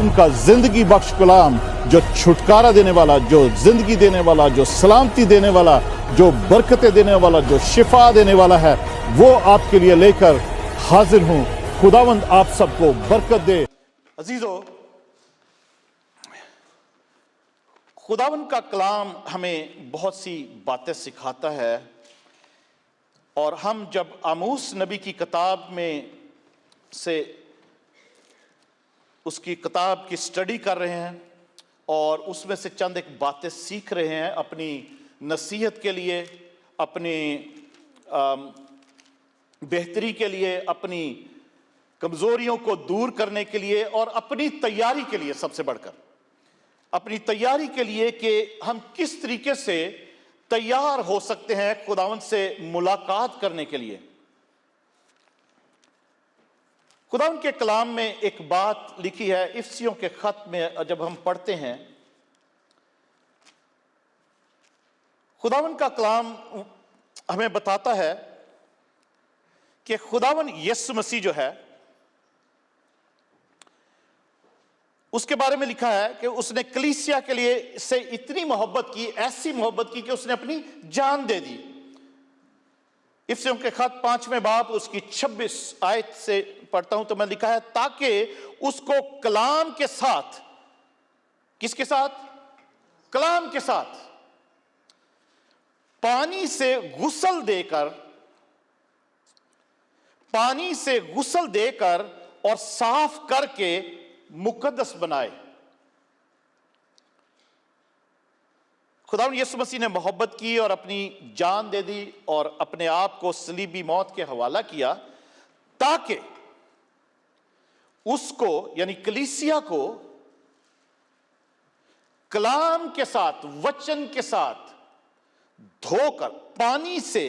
खुदावन का जिंदगी बख्श कलाम, जो छुटकारा देने वाला, जो जिंदगी देने वाला, जो सलामती देने वाला, जो बरकतें देने वाला, जो शिफा देने वाला है, वो आपके लिए लेकर हाजिर हूं। खुदावंद आप सबको बरकत दे। अजीजों, खुदावंद का कलाम हमें बहुत सी बातें सिखाता है। और हम जब आमोस नबी की किताब में से उसकी किताब की स्टडी कर रहे हैं और उसमें से चंद एक बातें सीख रहे हैं अपनी नसीहत के लिए, अपनी बेहतरी के लिए, अपनी कमजोरियों को दूर करने के लिए और अपनी तैयारी के लिए, सबसे बढ़कर अपनी तैयारी के लिए कि हम किस तरीके से तैयार हो सकते हैं खुदावंद से मुलाकात करने के लिए। खुदावंद के कलाम में एक बात लिखी है, इफ्सियों के खत में जब हम पढ़ते हैं, खुदावंद का कलाम हमें बताता है कि खुदावंद यीशु मसीह जो है, उसके बारे में लिखा है कि उसने कलीसिया के लिए से इतनी मोहब्बत की, ऐसी मोहब्बत की कि उसने अपनी जान दे दी। इफ्सियों के खत 5वें बाब उसकी 26 आयत से पढ़ता हूं तो मैं लिखा है, ताकि उसको कलाम के साथ, किसके साथ? कलाम के साथ पानी से गुसल देकर और साफ करके मुकद्दस बनाए। खुदावंद यीशु मसीह ने मोहब्बत की और अपनी जान दे दी और अपने आप को सलीबी मौत के हवाला किया, ताकि उसको यानी कलीसिया को कलाम के साथ, वचन के साथ धोकर पानी से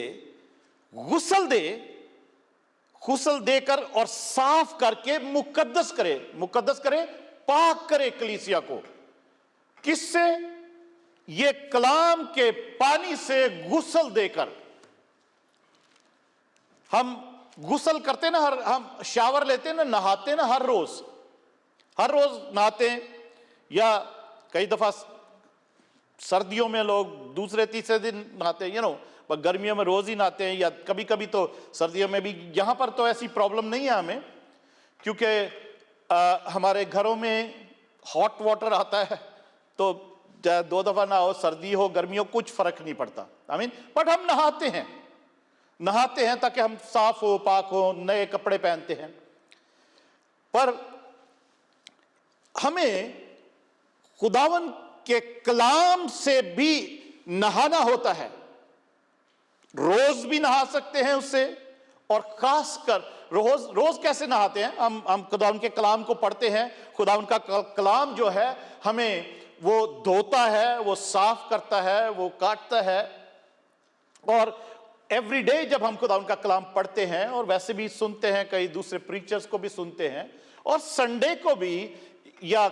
गुसल देकर और साफ करके मुकद्दस करे, पाक करे कलीसिया को। किससे? ये कलाम के पानी से गुसल देकर। हम गुसल करते ना, हम शावर लेते ना, नहाते ना, हर रोज नहाते हैं, या कई दफा सर्दियों में लोग दूसरे तीसरे दिन नहाते हैं, पर गर्मियों में रोज ही नहाते हैं, या कभी कभी तो सर्दियों में भी। यहां पर तो ऐसी प्रॉब्लम नहीं है हमें, क्योंकि हमारे घरों में हॉट वाटर आता है, तो 2 दफा नहाओ, सर्दी हो गर्मी हो, कुछ फर्क नहीं पड़ता। बट हम नहाते हैं ताकि हम साफ हो, पाक हो, नए कपड़े पहनते हैं। पर हमें खुदावन के कलाम से भी नहाना होता है। रोज भी नहा सकते हैं उससे, और खासकर रोज कैसे नहाते हैं? हम खुदावन के कलाम को पढ़ते हैं। खुदावन का कलाम जो है हमें वो धोता है, वो साफ करता है, वो काटता है। और एवरी डे जब हम खुदावन का कलाम पढ़ते हैं, और वैसे भी सुनते हैं, कई दूसरे प्रीचर्स को भी सुनते हैं, और संडे को भी, या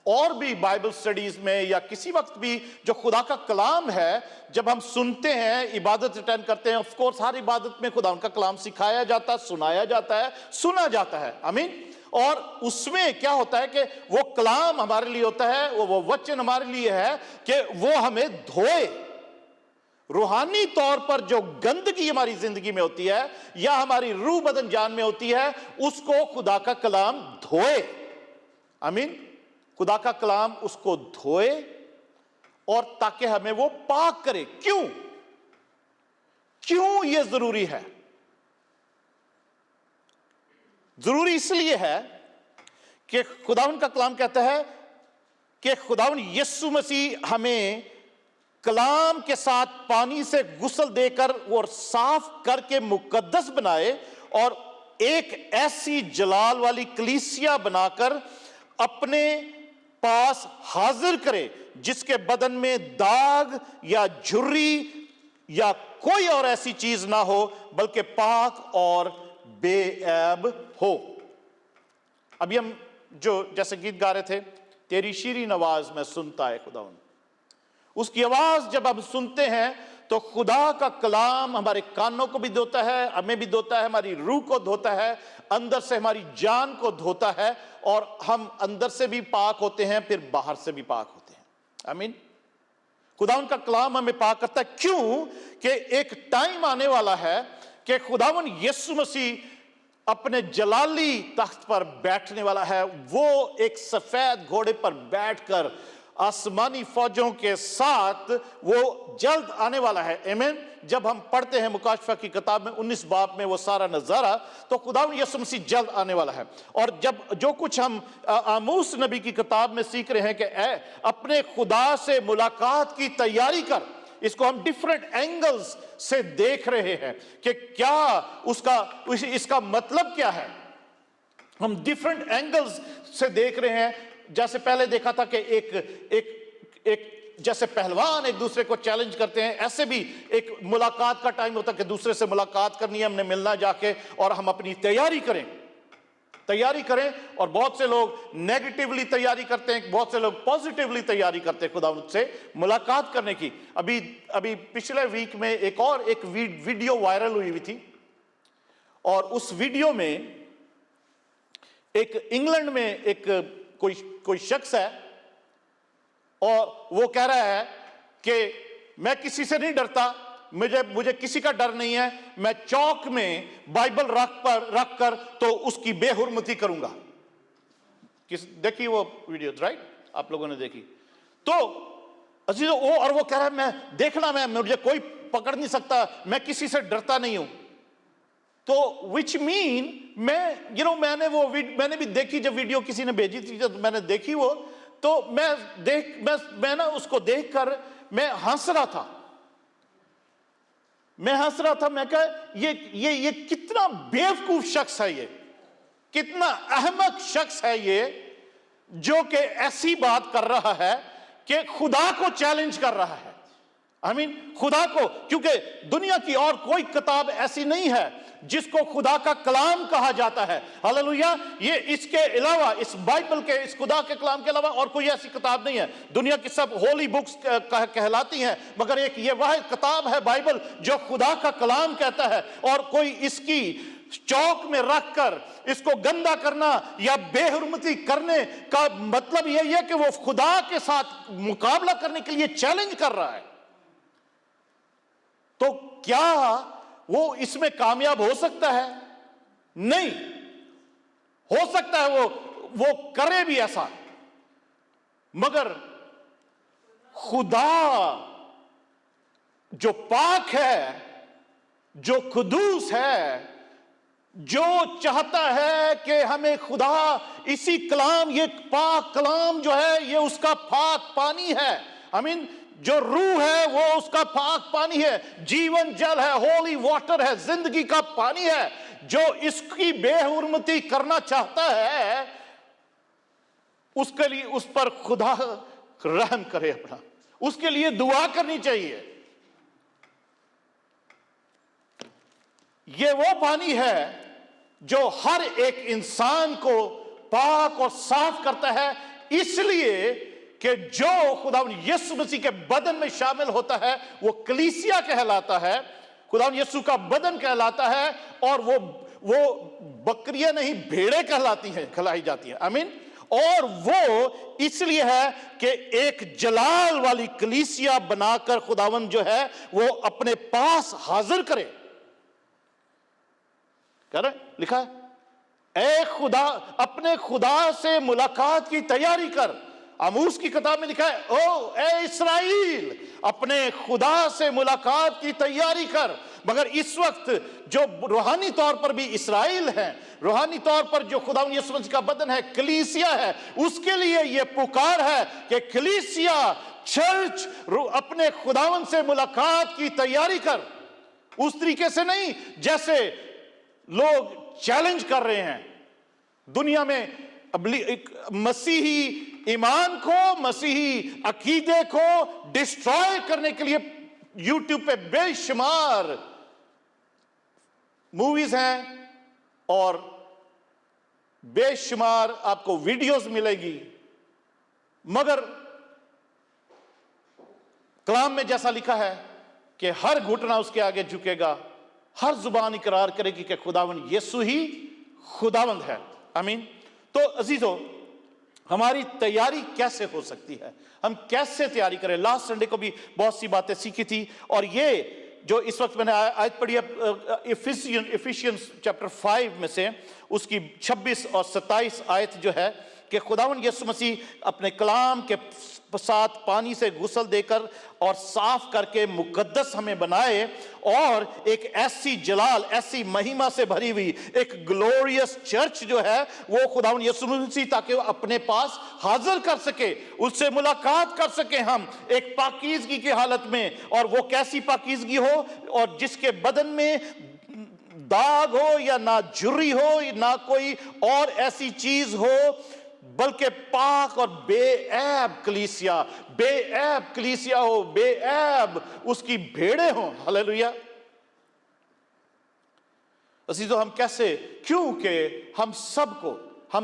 और भी बाइबल स्टडीज में, या किसी वक्त भी जो खुदा का कलाम है जब हम सुनते हैं, इबादत अटेंड करते हैं, ऑफ कोर्स हर इबादत में खुदा का कलाम सिखाया जाता है, सुनाया जाता है, सुना जाता है। आमीन। और उसमें क्या होता है कि वो कलाम हमारे लिए होता है, वो वचन हमारे लिए है कि वो हमें धोए। रूहानी तौर पर जो गंदगी हमारी जिंदगी में होती है, या हमारी रूह बदन जान में होती है, उसको खुदा का कलाम धोए। आमीन। खुदा का कलाम उसको धोए, और ताकि हमें वो पाक करे। क्यों ये जरूरी है? जरूरी इसलिए है कि खुदावन का कलाम कहता है कि खुदावन यीशु मसीह हमें कलाम के साथ पानी से गुसल देकर और साफ करके मुकद्दस बनाए, और एक ऐसी जलाल वाली कलीसिया बनाकर अपने पास हाजिर करे, जिसके बदन में दाग या झुर्री या कोई और ऐसी चीज ना हो, बल्कि पाक और बेऐब हो। अभी हम जो जैसे गीत गा रहे थे, तेरी शीरीन आवाज में सुनता है खुदावन, उसकी आवाज जब हम सुनते हैं तो खुदा का कलाम हमारे कानों को भी धोता है, हमें भी धोता है, हमारी रूह को धोता है, अंदर से हमारी जान को धोता है, और हम अंदर से भी पाक होते हैं, फिर बाहर से भी पाक होते हैं। आमीन। खुदावन का कलाम हमें पाक करता है। क्यों? कि एक टाइम आने वाला है कि खुदावन यीशु मसीह अपने जलाली तख्त पर बैठने वाला है। वो एक सफेद घोड़े पर बैठकर आसमानी फौजों के साथ वो जल्द आने वाला है। आमीन। जब हम पढ़ते हैं मुकाशफा की किताब में 19 बाब में वो सारा नजारा, तो खुदावंद यीशु मसीह जल्द आने वाला है। और जब जो कुछ हम आमोस नबी की किताब में सीख रहे हैं कि अपने खुदा से मुलाकात की तैयारी कर, इसको हम डिफरेंट एंगल्स से देख रहे हैं कि क्या इसका मतलब क्या है। हम डिफरेंट एंगल्स से देख रहे हैं। जैसे पहले देखा था कि एक जैसे पहलवान एक दूसरे को चैलेंज करते हैं, ऐसे भी एक मुलाकात का टाइम होता है कि दूसरे से मुलाकात करनी है, हमने मिलना जाके, और हम अपनी तैयारी करें। और बहुत से लोग नेगेटिवली तैयारी करते हैं, बहुत से लोग पॉजिटिवली तैयारी करते हैं खुदा से मुलाकात करने की। अभी पिछले वीक में एक वीडियो वायरल हुई थी, और उस वीडियो में एक इंग्लैंड में एक कोई शख्स है, और वो कह रहा है कि मैं किसी से नहीं डरता, मुझे किसी का डर नहीं है, मैं चौक में बाइबल रख कर तो उसकी बेहुरमती करूंगा। देखी वो वीडियो, राइट? आप लोगों ने देखी तो अजीजों, और वो कह रहा है मुझे कोई पकड़ नहीं सकता, मैं किसी से डरता नहीं हूं। तो विच मीन मैंने भी देखी, जब वीडियो किसी ने भेजी थी, जब मैंने देखी वो, तो मैं ना उसको देखकर मैं हंस रहा था। मैं कहा ये कितना बेवकूफ शख्स है, ये कितना अहमक शख्स है ये, जो कि ऐसी बात कर रहा है कि खुदा को चैलेंज कर रहा है। खुदा को, क्योंकि दुनिया की और कोई किताब ऐसी नहीं है जिसको खुदा का कलाम कहा जाता है। हालेलुया। ये इसके अलावा, इस बाइबल के, इस खुदा के कलाम के अलावा और कोई ऐसी किताब नहीं है। दुनिया की सब होली बुक्स कहलाती हैं, मगर एक ये वह किताब है बाइबल जो खुदा का कलाम कहता है। और कोई इसकी चौक में रखकर इसको गंदा करना या बेहुरमती करने का मतलब यही है कि वो खुदा के साथ मुकाबला करने के लिए चैलेंज कर रहा है। तो क्या वो इसमें कामयाब हो सकता है? नहीं हो सकता है वो करे भी ऐसा, मगर खुदा जो पाक है, जो कुदूस है, जो चाहता है कि हमें खुदा इसी कलाम, ये पाक कलाम जो है, ये उसका पाक पानी है। जो रूह है वो उसका पाक पानी है, जीवन जल है, होली वाटर है, जिंदगी का पानी है। जो इसकी बेहुरमती करना चाहता है, उसके लिए उस पर खुदा रहम करे अपना, उसके लिए दुआ करनी चाहिए। ये वो पानी है जो हर एक इंसान को पाक और साफ करता है, इसलिए कि जो खुदावंद यीशु मसीह के बदन में शामिल होता है वो कलीसिया कहलाता है, खुदावंद यीशु का बदन कहलाता है। और वो बकरियां नहीं, भेड़ें कहलाई जाती हैं। आमीन। और वो इसलिए है कि एक जलाल वाली कलीसिया बनाकर खुदावंद जो है वो अपने पास हाजिर करे। लिखा है, ए खुदा, अपने खुदा से मुलाकात की तैयारी कर। आमोस की किताब में लिखा है, ओ ए इस्राएल, अपने खुदा से मुलाकात की तैयारी कर। मगर इस वक्त जो रूहानी तौर पर भी इस्राएल है, रूहानी तौर पर जो खुदावंद यीशु मसीह का बदन है, कलीसिया है, उसके लिए यह पुकार है कि कलीसिया, चर्च, अपने खुदावंद से मुलाकात की तैयारी कर। उस तरीके से नहीं जैसे लोग चैलेंज कर रहे हैं दुनिया में, मसीही ईमान को, मसीही अकीदे को डिस्ट्रॉय करने के लिए यूट्यूब पे बेशुमार मूवीज हैं और बेशुमार आपको वीडियोस मिलेगी। मगर कलाम में जैसा लिखा है कि हर घुटना उसके आगे झुकेगा, हर जुबान इकरार करेगी कि खुदावन यीशु ही खुदावंद है। आमीन। तो अजीजों, हमारी तैयारी कैसे हो सकती है, हम कैसे तैयारी करें? लास्ट संडे को भी बहुत सी बातें सीखी थी, और ये जो इस वक्त मैंने आयत पढ़ी है इफिशियंस चैप्टर 5 में से उसकी 26 और 27 आयत जो है कि खुदावंद यीशु मसीह अपने कलाम के साथ पानी से गुस्ल देकर और साफ करके मुकद्दस हमें बनाए, और एक ऐसी जलाल, ऐसी महिमा से भरी हुई एक ग्लोरियस चर्च जो है वो खुदावंद यीशु मसीह ताकि अपने पास हाजिर कर सके, उससे मुलाकात कर सके हम एक पाकीज़गी की हालत में। और वो कैसी पाकीज़गी हो, और जिसके बदन में दाग हो या ना झुर्री हो ना कोई और ऐसी चीज हो, बल्कि पाक और बेऐब कलीसिया हो, बेऐब उसकी भेड़े हो। हालेलुया। अजीजों, हम कैसे? क्योंकि हम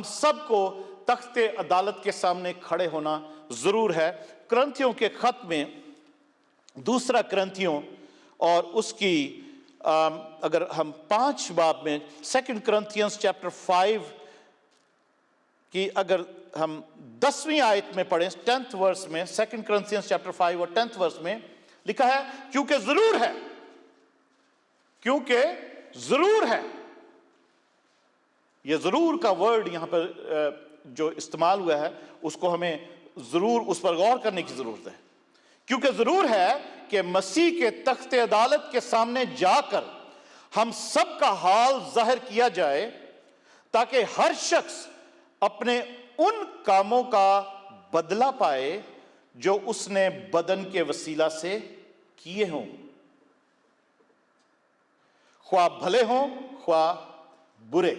सबको तख्ते अदालत के सामने खड़े होना जरूर है। करंथियों के खत में, दूसरा करंथियों और उसकी अगर हम 5 बाब में 2 करंथियंस चैप्टर 5 कि अगर हम 10वीं आयत में पढ़ें, 10th वर्स में, 2 करंथियंस चैप्टर 5 और 10th वर्स में लिखा है, क्योंकि जरूर है। यह जरूर का वर्ड यहां पर जो इस्तेमाल हुआ है उसको हमें जरूर उस पर गौर करने की जरूरत है। क्योंकि जरूर है कि मसीह के तख्ते अदालत के सामने जाकर हम सब का हाल जाहिर किया जाए, ताकि हर शख्स अपने उन कामों का बदला पाए जो उसने बदन के वसीला से किए हों, ख्वाह भले हों ख्वाह बुरे।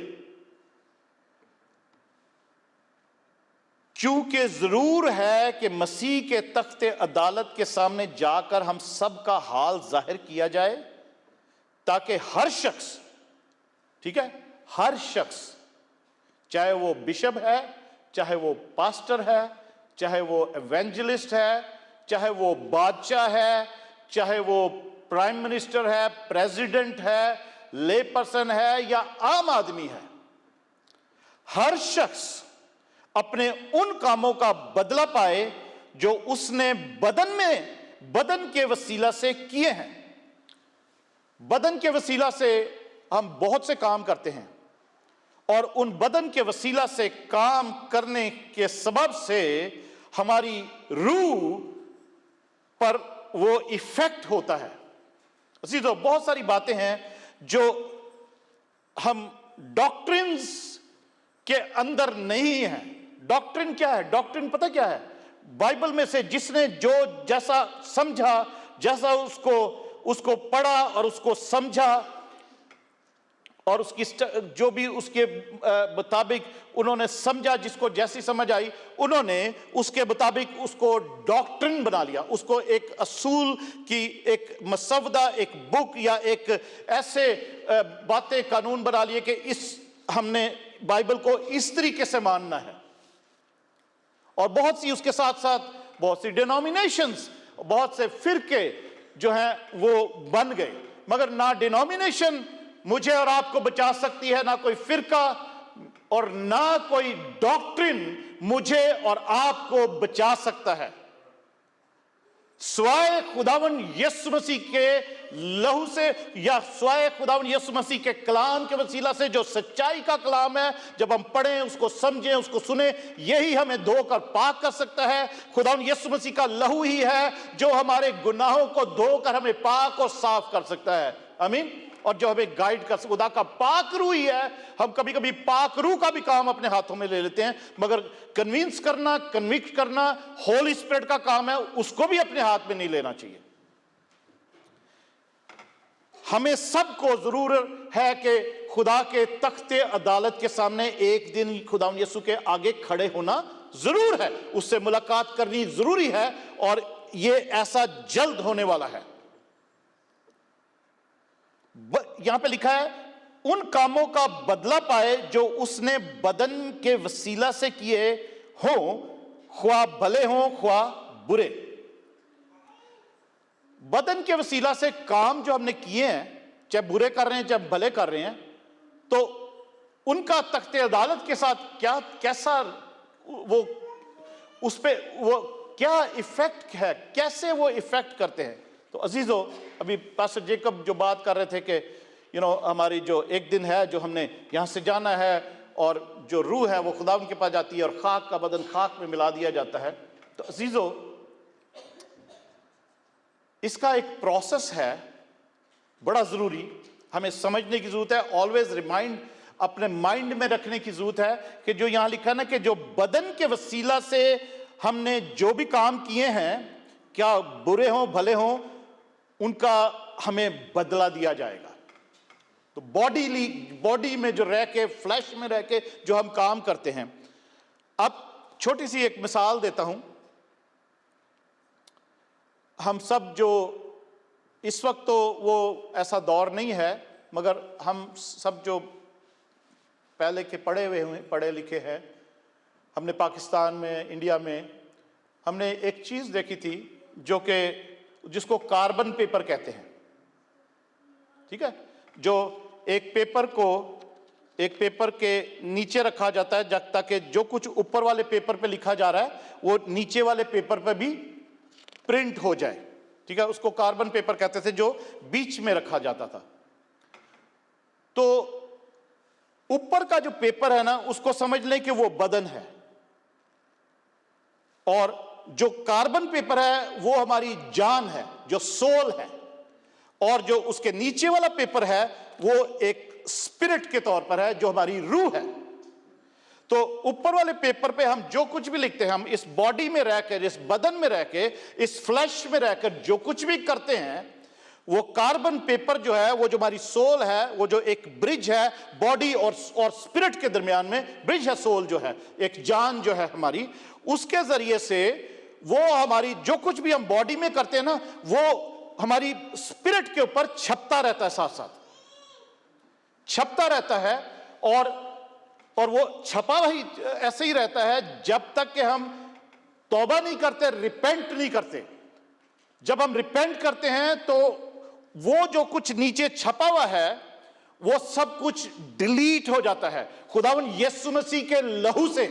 क्योंकि जरूर है कि मसीह के तख्ते अदालत के सामने जाकर हम सब का हाल जाहिर किया जाए, ताकि हर शख्स, ठीक है, हर शख्स, चाहे वो बिशप है, चाहे वो पास्टर है, चाहे वो एवेंजलिस्ट है, चाहे वो बादशाह है, चाहे वो प्राइम मिनिस्टर है, प्रेसिडेंट है, ले पर्सन है या आम आदमी है, हर शख्स अपने उन कामों का बदला पाए जो उसने बदन के वसीला से किए हैं। बदन के वसीला से हम बहुत से काम करते हैं, और उन बदन के वसीला से काम करने के सबब से हमारी रूह पर वो इफेक्ट होता है। तो बहुत सारी बातें हैं जो हम डॉक्ट्रिन्स के अंदर नहीं है। डॉक्ट्रिन क्या है? डॉक्ट्रिन पता क्या है? बाइबल में से जिसने जो जैसा समझा, जैसा उसको पढ़ा और उसको समझा, और उसकी जो भी उसके मुताबिक उन्होंने समझा, जिसको जैसी समझ आई उन्होंने उसके मुताबिक उसको डॉक्ट्रिन बना लिया, उसको एक असूल की एक मसवदा, एक बुक या एक ऐसे बातें कानून बना लिए कि हमने बाइबल को इस तरीके से मानना है। और बहुत सी उसके साथ साथ बहुत सी डिनोमिनेशंस, बहुत से फिरके जो हैं वो बन गए, मगर ना डिनोमिनेशन मुझे और आपको बचा सकती है, ना कोई फिरका, और ना कोई डॉक्ट्रिन मुझे और आपको बचा सकता है, स्वाय खुदावन यीशु मसीह के लहू से या स्वाय खुदावन यीशु मसीह के कलाम के वसीला से, जो सच्चाई का कलाम है। जब हम पढ़ें, उसको समझें, उसको सुने, यही हमें धोकर पाक कर सकता है। खुदावन यीशु मसीह का लहू ही है जो हमारे गुनाहों को धोकर हमें पाक और साफ कर सकता है। आमीन। और जो हमें गाइड कर, खुदा का पाक रूह ही है। हम कभी कभी पाक रूह का भी काम अपने हाथों में ले लेते हैं, मगर कन्विंस करना, कन्विक्ट करना होली स्पिरिट का काम है, उसको भी अपने हाथ में नहीं लेना चाहिए। हमें सबको जरूर है कि खुदा के तख्ते अदालत के सामने एक दिन खुदा यीशु के आगे खड़े होना जरूर है, उससे मुलाकात करनी जरूरी है, और यह ऐसा जल्द होने वाला है। यहां पे लिखा है उन कामों का बदला पाए जो उसने बदन के वसीला से किए हों, ख्वाह भले हों ख्वाह बुरे। बदन के वसीला से काम जो हमने किए हैं, चाहे बुरे कर रहे हैं चाहे भले कर रहे हैं, तो उनका तख्ते अदालत के साथ क्या कैसा वो उस पे वो क्या इफेक्ट है, कैसे वो इफेक्ट करते हैं। तो अजीजों, अभी पास्टर जेकब जो बात कर रहे थे कि हमारी जो एक दिन है जो हमने यहाँ से जाना है और जो रूह है वो खुदा के पास जाती है और खाक का बदन खाक में मिला दिया जाता है। तो अजीजों, इसका एक प्रोसेस है, बड़ा ज़रूरी हमें समझने की ज़रूरत है, ऑलवेज रिमाइंड अपने माइंड में रखने की ज़रूरत है कि जो यहाँ लिखा ना कि जो बदन के वसीला से हमने जो भी काम किए हैं, क्या बुरे हों भले हों, उनका हमें बदला दिया जाएगा। तो बॉडी में जो रह के, फ्लैश में रह के जो हम काम करते हैं। अब छोटी सी एक मिसाल देता हूं। हम सब जो इस वक्त तो वो ऐसा दौर नहीं है, मगर हम सब जो पहले के पढ़े हुए हैं, पढ़े लिखे हैं, हमने पाकिस्तान में, इंडिया में हमने एक चीज़ देखी थी जो कि जिसको कार्बन पेपर कहते हैं। ठीक है, जो एक पेपर के नीचे रखा जाता है जब तक कि जो कुछ ऊपर वाले पेपर पे लिखा जा रहा है वो नीचे वाले पेपर पे भी प्रिंट हो जाए। ठीक है, उसको कार्बन पेपर कहते थे, जो बीच में रखा जाता था। तो ऊपर का जो पेपर है ना, उसको समझ लें कि वो बदन है, और जो कार्बन पेपर है वो हमारी जान है, जो सोल है, और जो उसके नीचे वाला पेपर है वो एक स्पिरिट के तौर पर है, जो हमारी रूह है। तो ऊपर वाले पेपर पे हम जो कुछ भी लिखते हैं, हम इस बॉडी में रहकर, इस बदन में रहकर, इस फ्लैश में रहकर जो कुछ भी करते हैं, वो कार्बन पेपर जो है, वो जो हमारी सोल है, वो जो एक ब्रिज है बॉडी और स्पिरिट के दरमियान में, ब्रिज है सोल जो है, एक जान जो है हमारी, उसके जरिए से वो हमारी जो कुछ भी हम बॉडी में करते हैं ना, वो हमारी स्पिरिट के ऊपर छपता रहता है, साथ साथ छपता रहता है। और वो छपा ही ऐसे ही रहता है जब तक कि हम तौबा नहीं करते, रिपेंट नहीं करते। जब हम रिपेंट करते हैं तो वो जो कुछ नीचे छपा हुआ है वो सब कुछ डिलीट हो जाता है खुदावन यीशु मसीह के लहू से।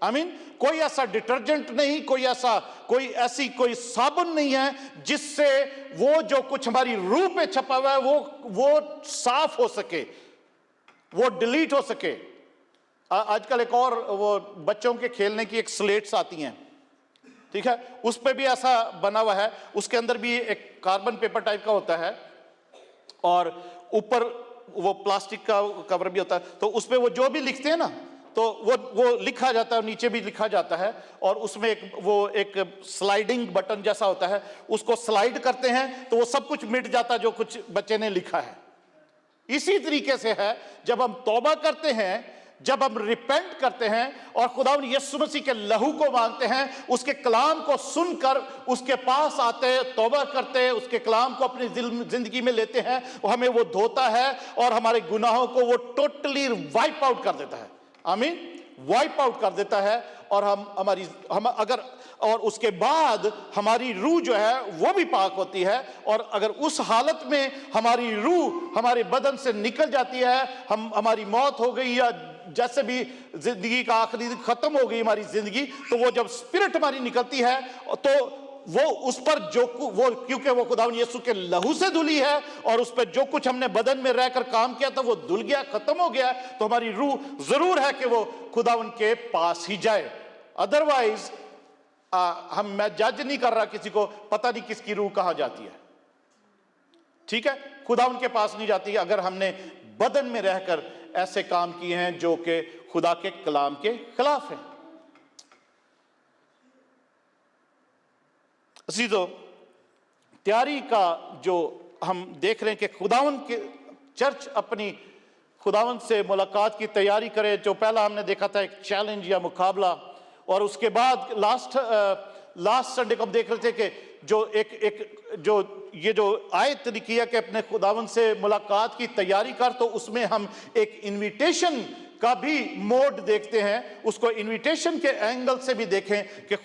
आमीन। कोई ऐसा डिटर्जेंट नहीं, कोई साबुन नहीं है जिससे वो जो कुछ हमारी रूह पे छपा हुआ है वो साफ हो सके, वो डिलीट हो सके। आजकल एक और वो बच्चों के खेलने की एक स्लेट्स आती हैं, ठीक है, उस पे भी ऐसा बना हुआ है, उसके अंदर भी एक कार्बन पेपर टाइप का होता है और ऊपर वो प्लास्टिक का कवर भी होता है। तो उस पे वो जो भी लिखते हैं ना, तो वो लिखा जाता है, नीचे भी लिखा जाता है, और उसमें एक स्लाइडिंग बटन जैसा होता है, उसको स्लाइड करते हैं तो वो सब कुछ मिट जाता है जो कुछ बच्चे ने लिखा है। इसी तरीके से है जब हम तौबा करते हैं, जब हम रिपेंट करते हैं और खुदावंद यीशु मसीह के लहू को मांगते हैं, उसके कलाम को सुनकर उसके पास आते, तौबा करते, उसके कलाम को अपनी जिंदगी में लेते हैं, वो हमें वो धोता है और हमारे गुनाहों को वो टोटली वाइप आउट कर देता है। आमीन, वाइप आउट कर देता है। और और उसके बाद हमारी रूह जो है वो भी पाक होती है। और अगर उस हालत में हमारी रूह हमारे बदन से निकल जाती है, हमारी मौत हो गई या जैसे भी जिंदगी का आखिरी खत्म हो गई हमारी जिंदगी, तो वो जब स्पिरिट हमारी निकलती है तो वो उस पर क्योंकि वो खुदावंद यीशु के लहू से धुली है और उस पर जो कुछ हमने बदन में रहकर काम किया था वो धुल गया, खत्म हो गया, तो हमारी रूह जरूर है कि वो खुदावंद के पास ही जाए। अदरवाइज मैं जज नहीं कर रहा किसी को, पता नहीं किसकी रूह कहां जाती है, ठीक है, खुदावंद के पास नहीं जाती अगर हमने बदन में रहकर ऐसे काम किए हैं जो कि खुदा के कलाम के खिलाफ है। अजीजों, तैयारी का जो हम देख रहे हैं कि खुदावंद के चर्च अपनी खुदावंद से मुलाकात की तैयारी करे। जो पहला हमने देखा था एक चैलेंज या मुकाबला, और उसके बाद लास्ट संडे को हम देख रहे थे कि जो आयत लिखी है कि अपने खुदावंद से मुलाकात की तैयारी कर, तो उसमें हम एक इनविटेशन का भी मोड देखते हैं, उसको इनविटेशन के एंगल से भी देखें कि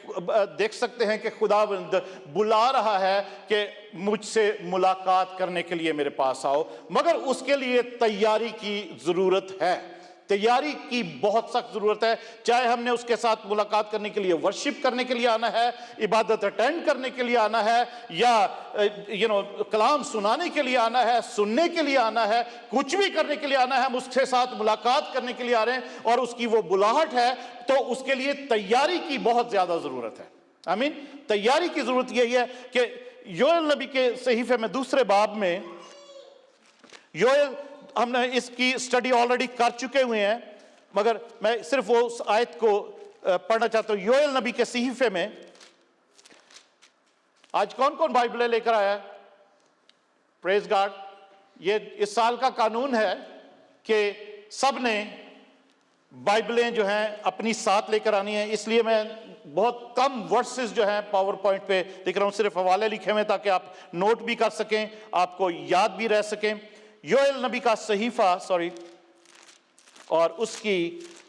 देख सकते हैं कि खुदावंद बुला रहा है कि मुझसे मुलाकात करने के लिए मेरे पास आओ, मगर उसके लिए तैयारी की जरूरत है। तैयारी की बहुत सख्त जरूरत है। चाहे हमने उसके साथ मुलाकात करने के लिए, वर्शिप करने के लिए आना है, इबादत अटेंड करने के लिए आना है, या कलाम सुनाने के लिए आना है, सुनने के लिए आना है, कुछ भी करने के लिए आना है, हम उसके साथ मुलाकात करने के लिए आ रहे हैं और उसकी वो बुलाहट है, तो उसके लिए तैयारी की बहुत ज्यादा जरूरत है। आमीन। तैयारी की जरूरत यही है कि योएल नबी के सहीफे में दूसरे बाब में, योएल, हमने इसकी स्टडी ऑलरेडी कर चुके हुए हैं, मगर मैं सिर्फ वो उस आयत को पढ़ना चाहता हूं। योएल नबी के सहीफे में, आज कौन कौन बाइबलें लेकर आया है? Praise God. ये इस साल का कानून है कि सब ने बाइबलें जो हैं अपनी साथ लेकर आनी है, इसलिए मैं बहुत कम वर्सेस जो हैं पावर पॉइंट पे लिख रहा हूं, सिर्फ हवाले लिखे हुए ताकि आप नोट भी कर सकें, आपको याद भी रह सकें। योएल नबी का सहीफा, और उसकी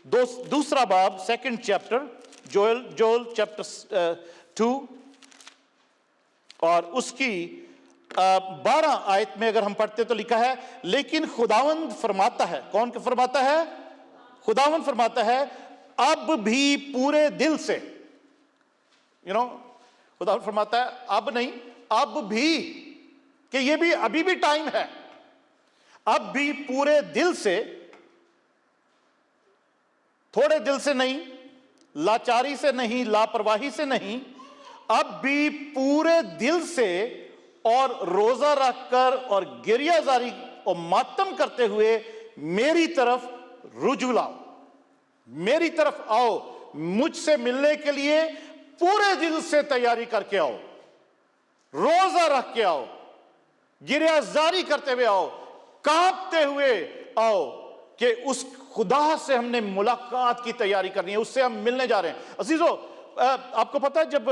दूसरा बाब, सेकंड चैप्टर, जोएल चैप्टर 2 और उसकी 12 आयत में अगर हम पढ़ते तो लिखा है, लेकिन खुदावंद फरमाता है। कौन फरमाता है? खुदावंद फरमाता है, अब भी पूरे दिल से, खुदावंद फरमाता है अब नहीं, अब भी, कि ये भी अभी भी टाइम है, अब भी पूरे दिल से, थोड़े दिल से नहीं, लाचारी से नहीं, लापरवाही से नहीं, अब भी पूरे दिल से और रोजा रखकर और गिरियाजारी और मातम करते हुए मेरी तरफ रुजू लाओ, मेरी तरफ आओ, मुझसे मिलने के लिए पूरे दिल से तैयारी करके आओ, रोजा रख के आओ, गिरियाजारी करते हुए आओ, कांपते हुए आओ, कि उस खुदा से हमने मुलाकात की तैयारी करनी है, उससे हम मिलने जा रहे हैं। अजीजों, आपको पता है, जब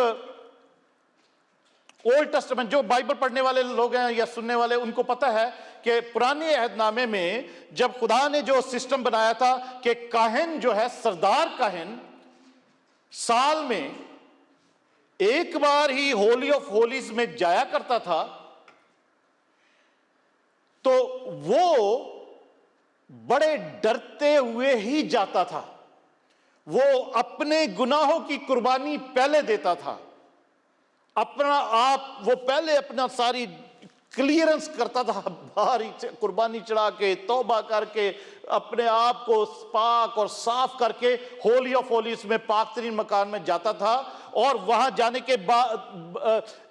ओल्ड टेस्टामेंट, जो बाइबल पढ़ने वाले लोग हैं या सुनने वाले, उनको पता है कि पुराने अहदनामे में जब खुदा ने जो सिस्टम बनाया था कि काहिन जो है, सरदार काहिन, साल में एक बार ही होली ऑफ होलीज में जाया करता था, तो वो बड़े डरते हुए ही जाता था। वो अपने गुनाहों की कुर्बानी पहले देता था, अपना आप, वो पहले अपना सारी क्लियरेंस करता था, भारी कुर्बानी चढ़ा के, तौबा करके, अपने आप को पाक और साफ करके होली ऑफ होलीज में, पाक तरीन मकान में जाता था। और वहां जाने के बाद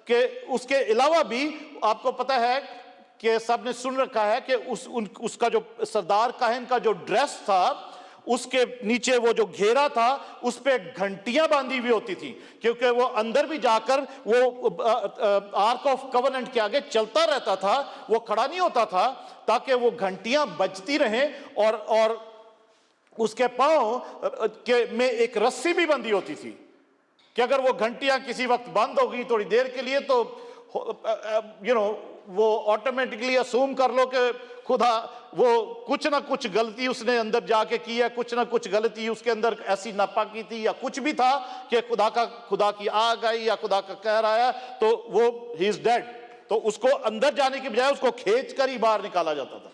के उसके अलावा भी आपको पता है कि सबने सुन रखा है कि उसका जो सरदार काहिन का जो ड्रेस था, उसके नीचे वो जो घेरा था, उस पे घंटियां बांधी हुई होती थी, क्योंकि वो अंदर भी जाकर वो आर्क ऑफ कवनेंट के आगे चलता रहता था, वो खड़ा नहीं होता था, ताकि वो घंटियां बजती रहें। और उसके पांव के में एक रस्सी भी बंधी होती थी कि अगर वो घंटियां किसी वक्त बंद हो गई थोड़ी देर के लिए, तो वो ऑटोमेटिकली असूम कर लो कि खुदा, वो कुछ ना कुछ गलती उसने अंदर जाके की है, कुछ ना कुछ गलती उसके अंदर ऐसी नापाकी थी या कुछ भी था कि खुदा की आग आई या खुदा का कहर आया, तो वो ही इज डेड। तो उसको अंदर जाने की बजाय उसको खींच कर ही बाहर निकाला जाता था।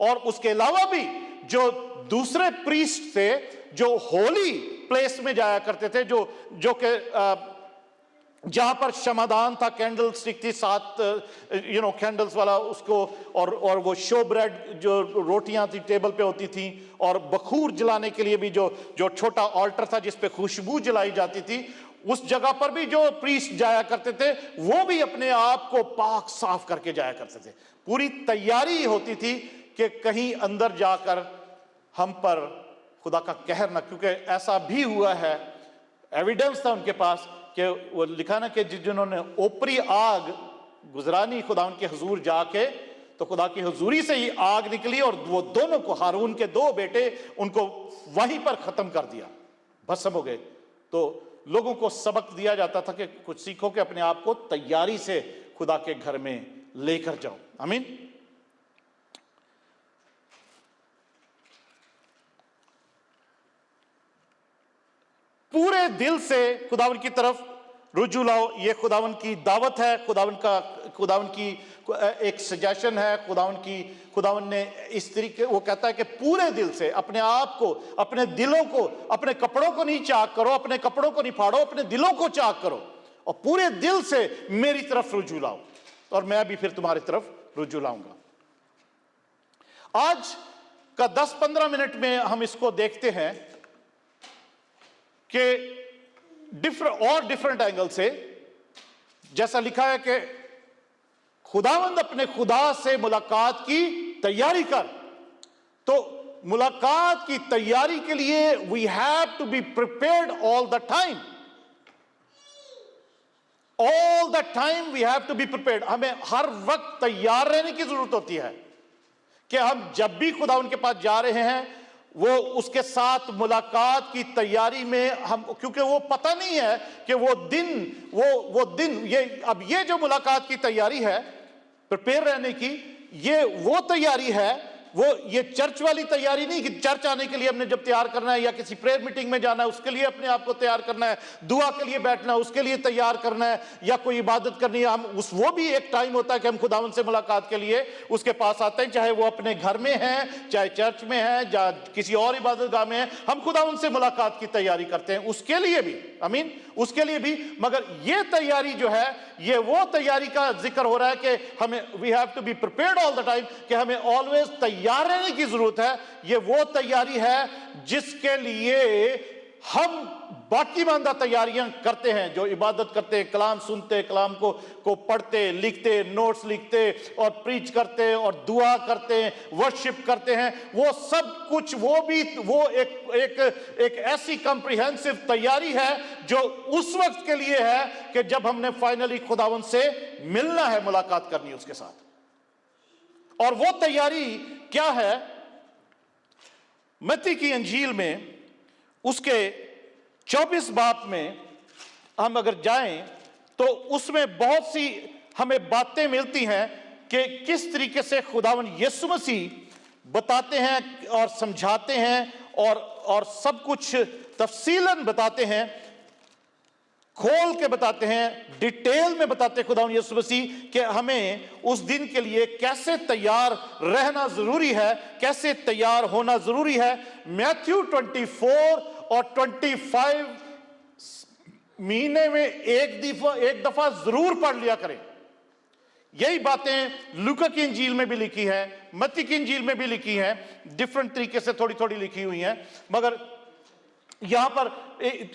और उसके अलावा भी जो दूसरे प्रीस्ट थे, जो होली प्लेस में जाया करते थे, जो कि जहां पर क्षमादान था, कैंडल स्टिक थी, 7 कैंडल्स वाला उसको, और वो शो ब्रेड जो रोटियां थी टेबल पे होती थी, और बखूर जलाने के लिए भी जो छोटा ऑल्टर था जिस पे खुशबू जलाई जाती थी, उस जगह पर भी जो प्रीस्ट जाया करते थे, वो भी अपने आप को पाक साफ करके जाया करते थे। पूरी तैयारी होती थी कि कहीं अंदर जाकर हम पर खुदा का कहर ना, क्योंकि ऐसा भी हुआ है, एविडेंस था उनके पास कि वो लिखा ना कि जिन्होंने ऊपरी आग गुजरानी खुदा उनके हुजूर जाके, तो खुदा की हुजूरी से ही आग निकली और वो दोनों को, हारून के 2 बेटे, उनको वहीं पर खत्म कर दिया, भस्म हो गए। तो लोगों को सबक दिया जाता था कि कुछ सीखो कि अपने आप को तैयारी से खुदा के घर में लेकर जाओ। आमीन। पूरे दिल से खुदावन की तरफ रुजू लाओ। ये खुदावन की दावत है, खुदावन की एक सजेशन है, खुदावन ने इस तरीके, वो कहता है कि पूरे दिल से अपने आप को, अपने दिलों को, अपने कपड़ों को नहीं चाक करो, अपने कपड़ों को नहीं फाड़ो, अपने दिलों को चाक करो और पूरे दिल से मेरी तरफ रुजू लाओ और मैं भी फिर तुम्हारी तरफ रुजू लाऊंगा। आज का 10-15 मिनट में हम इसको देखते हैं कि डिफरेंट एंगल से, जैसा लिखा है कि खुदावंद अपने खुदा से मुलाकात की तैयारी कर। तो मुलाकात की तैयारी के लिए we have to be prepared all the time. All the time we have to be prepared. हमें हर वक्त तैयार रहने की जरूरत होती है कि हम जब भी खुदावंद के पास जा रहे हैं, वो उसके साथ मुलाकात की तैयारी में हम, क्योंकि वो पता नहीं है कि वो दिन ये जो मुलाकात की तैयारी है, प्रिपेयर रहने की, ये वो तैयारी है, ये चर्च वाली तैयारी नहीं कि चर्च आने के लिए हमने जब तैयार करना है या किसी प्रेयर मीटिंग में जाना है उसके लिए अपने आप को तैयार करना है, दुआ के लिए बैठना है उसके लिए तैयार करना है, या कोई इबादत करनी है, वो भी एक टाइम होता है कि हम खुदावंद से मुलाकात के लिए उसके पास आते हैं, चाहे वो अपने घर में है, चाहे चर्च में है, या किसी और इबादत गाह में है, हम खुदावंद से मुलाकात की तैयारी करते हैं उसके लिए भी, आमीन, उसके लिए भी। मगर ये तैयारी जो है, ये वो तैयारी का जिक्र हो रहा है कि हमें we have to be prepared all the time, कि हमें ऑलवेज तैयार रहने की जरूरत है। ये वो तैयारी है जिसके लिए हम बाकी मानदा तैयारियां करते हैं, जो इबादत करते हैं, कलाम सुनते, कलाम को पढ़ते, लिखते, नोट्स लिखते और प्रीच करते और दुआ करते हैं, वर्शिप करते हैं, वो सब कुछ वो एक ऐसी कॉम्प्रिहेंसिव तैयारी है जो उस वक्त के लिए है कि जब हमने फाइनली खुदावंद से मिलना है, मुलाकात करनी है उसके साथ। और वो तैयारी क्या है? मत्ती की इंजील में उसके 24 बाब में हम अगर जाएं तो उसमें बहुत सी हमें बातें मिलती हैं कि किस तरीके से खुदावंद यीशु मसीह बताते हैं और समझाते हैं और सब कुछ तफसीलन बताते हैं, खोल के बताते हैं, डिटेल में बताते हैं खुदावंद यीशु मसीह कि हमें उस दिन के लिए कैसे तैयार रहना जरूरी है, कैसे तैयार होना जरूरी है। मैथ्यू 24 और 25 महीने में एक दफा जरूर पढ़ लिया करें। यही बातें लूका की इंजील में भी लिखी है, मत्ती की इंजील में भी लिखी है, डिफरेंट तरीके से थोड़ी थोड़ी लिखी हुई हैं, मगर यहां पर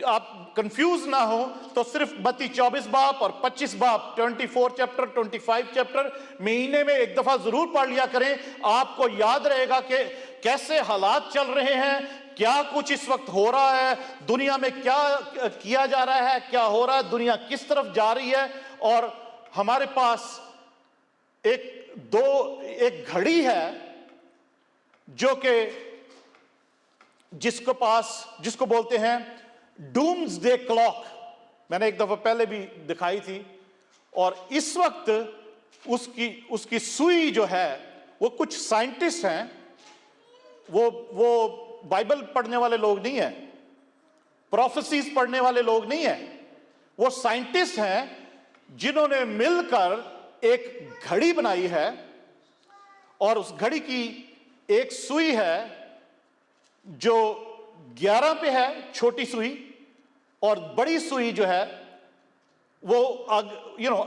आप कंफ्यूज ना हो तो सिर्फ मत्ती 24 बाब और 25 बाब, 24 चैप्टर 25 चैप्टर महीने में एक दफा जरूर पढ़ लिया करें। आपको याद रहेगा कि कैसे हालात चल रहे हैं, क्या कुछ इस वक्त हो रहा है, दुनिया में क्या किया जा रहा है, क्या हो रहा है, दुनिया किस तरफ जा रही है। और हमारे पास एक घड़ी है जो कि जिसको बोलते हैं डूम्सडे क्लॉक। मैंने एक दफा पहले भी दिखाई थी। और इस वक्त उसकी सुई जो है, वो कुछ साइंटिस्ट हैं, वो बाइबल पढ़ने वाले लोग नहीं है, प्रोफेसीज पढ़ने वाले लोग नहीं है, वो साइंटिस्ट हैं जिन्होंने मिलकर एक घड़ी बनाई है। और उस घड़ी की एक सुई है जो 11 पे है, छोटी सुई, और बड़ी सुई जो है वो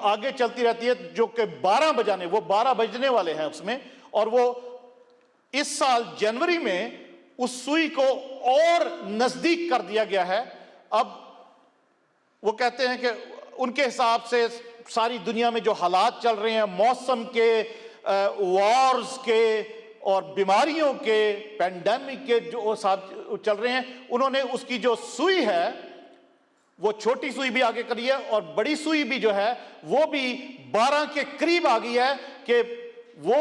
आगे चलती रहती है, जो कि 12 बजने वाले हैं उसमें। और वो इस साल जनवरी में उस सुई को और नजदीक कर दिया गया है। अब वो कहते हैं कि उनके हिसाब से सारी दुनिया में जो हालात चल रहे हैं, मौसम के, वॉर्स के और बीमारियों के, पैंडेमिक के जो साथ चल रहे हैं, उन्होंने उसकी जो सुई है वो छोटी सुई भी आगे करी है और बड़ी सुई भी जो है वो भी 12 के करीब आ गई है कि वो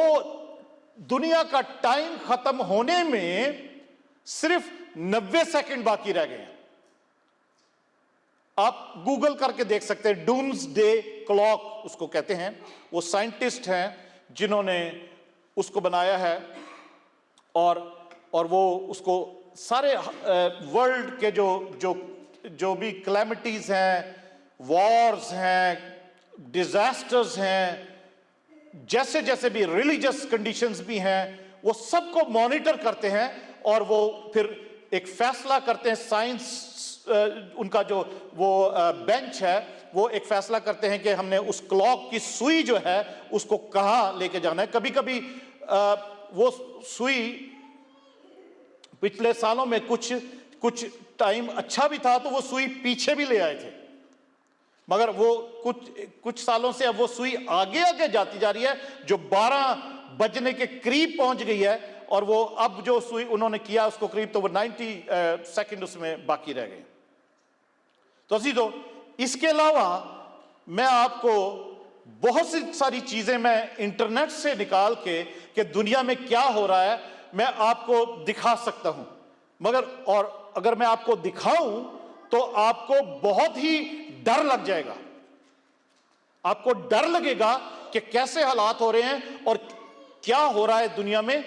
दुनिया का टाइम खत्म होने में सिर्फ 90 सेकंड बाकी रह गए हैं। आप गूगल करके देख सकते हैं, डूम्सडे क्लॉक उसको कहते हैं। वो साइंटिस्ट हैं जिन्होंने उसको बनाया है और वो उसको सारे वर्ल्ड के जो जो भी क्लैमिटीज हैं, वॉर्स हैं, डिजास्टर्स हैं, जैसे जैसे भी रिलीजियस कंडीशंस भी हैं, वो सबको मॉनिटर करते हैं और वो फिर एक फैसला करते हैं। साइंस उनका जो वो बेंच है वो एक फैसला करते हैं कि हमने उस क्लॉक की सुई जो है उसको कहाँ लेके जाना है। कभी कभी वो सुई पिछले सालों में कुछ टाइम अच्छा भी था तो वो सुई पीछे भी ले आए थे, मगर वो कुछ सालों से अब वो सुई आगे आगे जाती जा रही है, जो 12 बजने के करीब पहुंच गई है और वो अब जो सुई उन्होंने किया उसको करीब तो वो 90 सेकंड उसमें बाकी रह गए। तो अजीजों, इसके अलावा मैं आपको बहुत सी सारी चीजें मैं इंटरनेट से निकाल के कि दुनिया में क्या हो रहा है मैं आपको दिखा सकता हूं, मगर और अगर मैं आपको दिखाऊं तो आपको बहुत ही डर लग जाएगा। आपको डर लगेगा कि कैसे हालात हो रहे हैं और क्या हो रहा है दुनिया में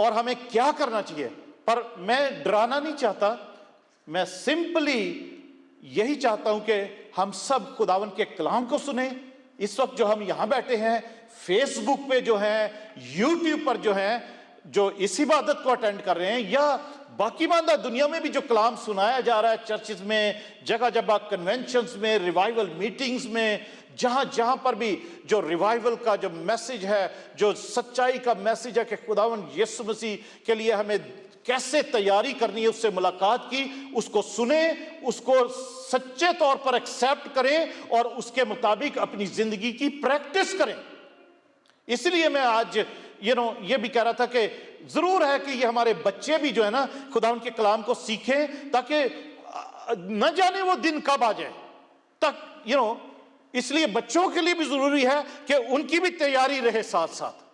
और हमें क्या करना चाहिए। पर मैं डराना नहीं चाहता, मैं सिंपली यही चाहता हूं कि हम सब खुदावंद के कलाम को सुने। इस वक्त जो हम यहां बैठे हैं, फेसबुक पे जो है, यूट्यूब पर जो है, जो इस इबादत को अटेंड कर रहे हैं, या बाकी मानदा दुनिया में भी जो कलाम सुनाया जा रहा है चर्चेज में, जगह जगह कन्वेंशंस में, रिवाइवल मीटिंग्स में, जहां जहां पर भी जो रिवाइवल का जो मैसेज है, जो सच्चाई का मैसेज है कि खुदावंद यीशु मसीह के लिए हमें कैसे तैयारी करनी है उससे मुलाकात की, उसको सुने, उसको सच्चे तौर पर एक्सेप्ट करें और उसके मुताबिक अपनी जिंदगी की प्रैक्टिस करें। इसलिए मैं आज ये भी कह रहा था कि जरूर है कि ये हमारे बच्चे भी जो है ना खुदा उनके कलाम को सीखें, ताकि न जाने वो दिन कब आ जाए तक इसलिए बच्चों के लिए भी जरूरी है कि उनकी भी तैयारी रहे, साथ साथ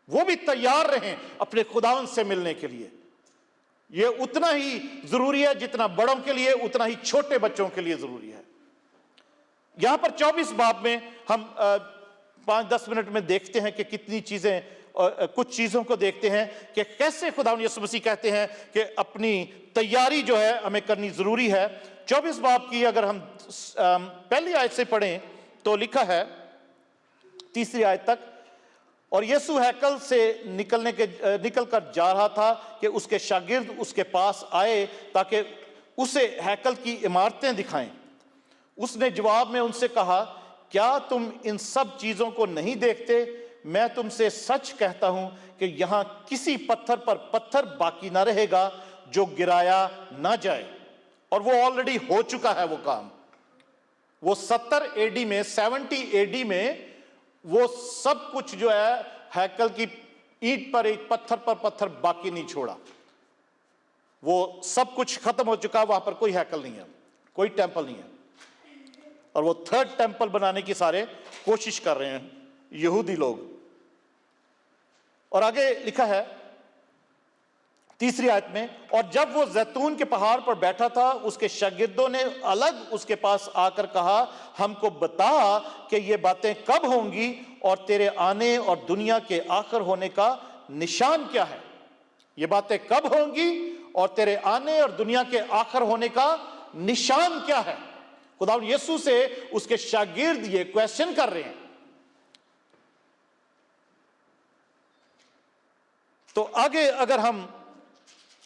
वो भी तैयार रहें अपने खुदावन से मिलने के लिए। ये उतना ही जरूरी है जितना बड़ों के लिए, उतना ही छोटे बच्चों के लिए जरूरी है। यहां पर 24 बाब में हम 5-10 मिनट में देखते हैं कि कितनी चीजें, कुछ चीजों को देखते हैं कि कैसे खुदावंद यीशु मसीह कहते हैं कि अपनी तैयारी जो है हमें करनी जरूरी है। 24 बाब की अगर हम पहली आयत से पढ़ें तो लिखा है 3 आयत तक, और यीशु हैकल से निकल कर जा रहा था कि उसके शागिर्द उसके पास आए ताकि उसे हैकल की इमारतें दिखाएं। उसने जवाब में उनसे कहा, क्या तुम इन सब चीजों को नहीं देखते? मैं तुमसे सच कहता हूं कि यहां किसी पत्थर पर पत्थर बाकी ना रहेगा जो गिराया ना जाए। और वो ऑलरेडी हो चुका है वो काम। वो 70 एडी में, 70 एडी में वो सब कुछ जो है हैकल की ईंट पर एक पत्थर पर पत्थर बाकी नहीं छोड़ा। वो सब कुछ खत्म हो चुका, वहां पर कोई हैकल नहीं है, कोई टेंपल नहीं है। और वो 3rd टेंपल बनाने की सारे कोशिश कर रहे हैं यहूदी लोग। और आगे लिखा है 3 आयत में, और जब वो जैतून के पहाड़ पर बैठा था उसके शागिर्दों ने अलग उसके पास आकर कहा, हमको बता कि ये बातें कब होंगी और तेरे आने और दुनिया के आखिर होने का निशान क्या है। ये बातें कब होंगी और तेरे आने और दुनिया के आखिर होने का निशान क्या है। खुदावंद यीशु से उसके शागिर्द ये क्वेश्चन कर रहे हैं। तो आगे अगर हम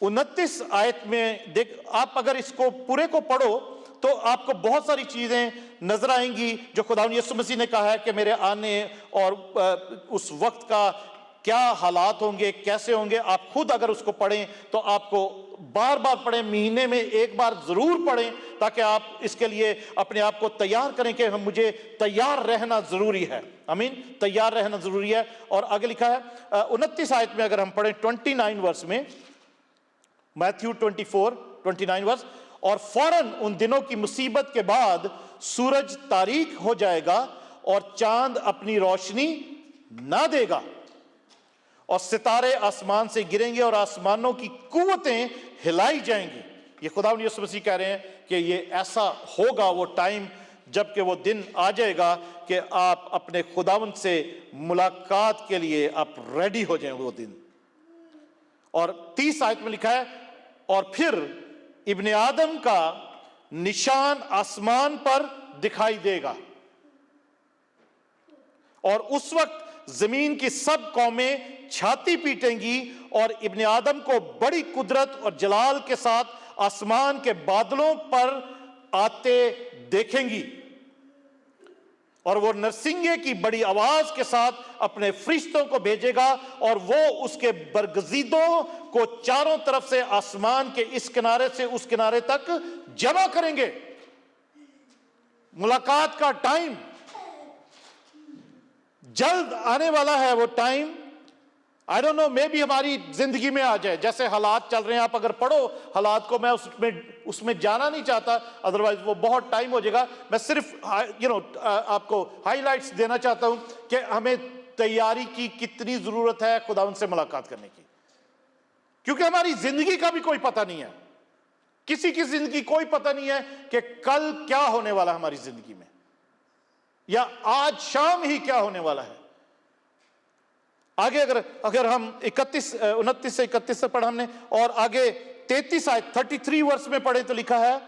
29 आयत में आप अगर इसको पूरे को पढ़ो तो आपको बहुत सारी चीजें नजर आएंगी जो खुदावंद यीशु मसीह ने कहा है कि मेरे आने और उस वक्त का क्या हालात होंगे, कैसे होंगे। आप खुद अगर उसको पढ़ें तो आपको बार बार पढ़ें, महीने में एक बार जरूर पढ़ें, ताकि आप इसके लिए अपने आप को तैयार करें कि मुझे तैयार रहना जरूरी है। आमीन, तैयार रहना जरूरी है। और आगे लिखा है 29 आयत में अगर हम पढ़ें 29 वर्स में, मैथ्यू 24:29 वर्स, और फौरन उन दिनों की मुसीबत के बाद सूरज तारीक हो जाएगा और चांद अपनी रोशनी ना देगा और सितारे आसमान से गिरेंगे और आसमानों की कुव्वतें हिलाई जाएंगी। ये खुदावंद यीशु मसीह कह रहे हैं कि ये ऐसा होगा, वो टाइम जबकि वो दिन आ जाएगा कि आप अपने खुदावंद से मुलाकात के लिए आप रेडी हो जाएं वो दिन। और 30 आयत में लिखा है, और फिर इब्ने आदम का निशान आसमान पर दिखाई देगा और उस वक्त जमीन की सब कौमें छाती पीटेंगी और इब्ने आदम को बड़ी कुदरत और जलाल के साथ आसमान के बादलों पर आते देखेंगी और वो नरसिंगे की बड़ी आवाज के साथ अपने फरिश्तों को भेजेगा और वो उसके बरगजीदों को चारों तरफ से आसमान के इस किनारे से उस किनारे तक जमा करेंगे। मुलाकात का टाइम जल्द आने वाला है। वो टाइम आई डोंट नो, मे भी हमारी जिंदगी में आ जाए। जैसे हालात चल रहे हैं, आप अगर पढ़ो हालात को, मैं उसमें जाना नहीं चाहता, अदरवाइज वो बहुत टाइम हो जाएगा। मैं सिर्फ आपको हाइलाइट्स देना चाहता हूं कि हमें तैयारी की कितनी जरूरत है खुदावंद से मुलाकात करने की, क्योंकि हमारी जिंदगी का भी कोई पता नहीं है। किसी की जिंदगी कोई पता नहीं है कि कल क्या होने वाला है हमारी जिंदगी में, या आज शाम ही क्या होने वाला है। आगे अगर हम 29 से 31 से पढ़ा हमने, और आगे 33 आयत 33 वर्ष में पढ़े तो लिखा है,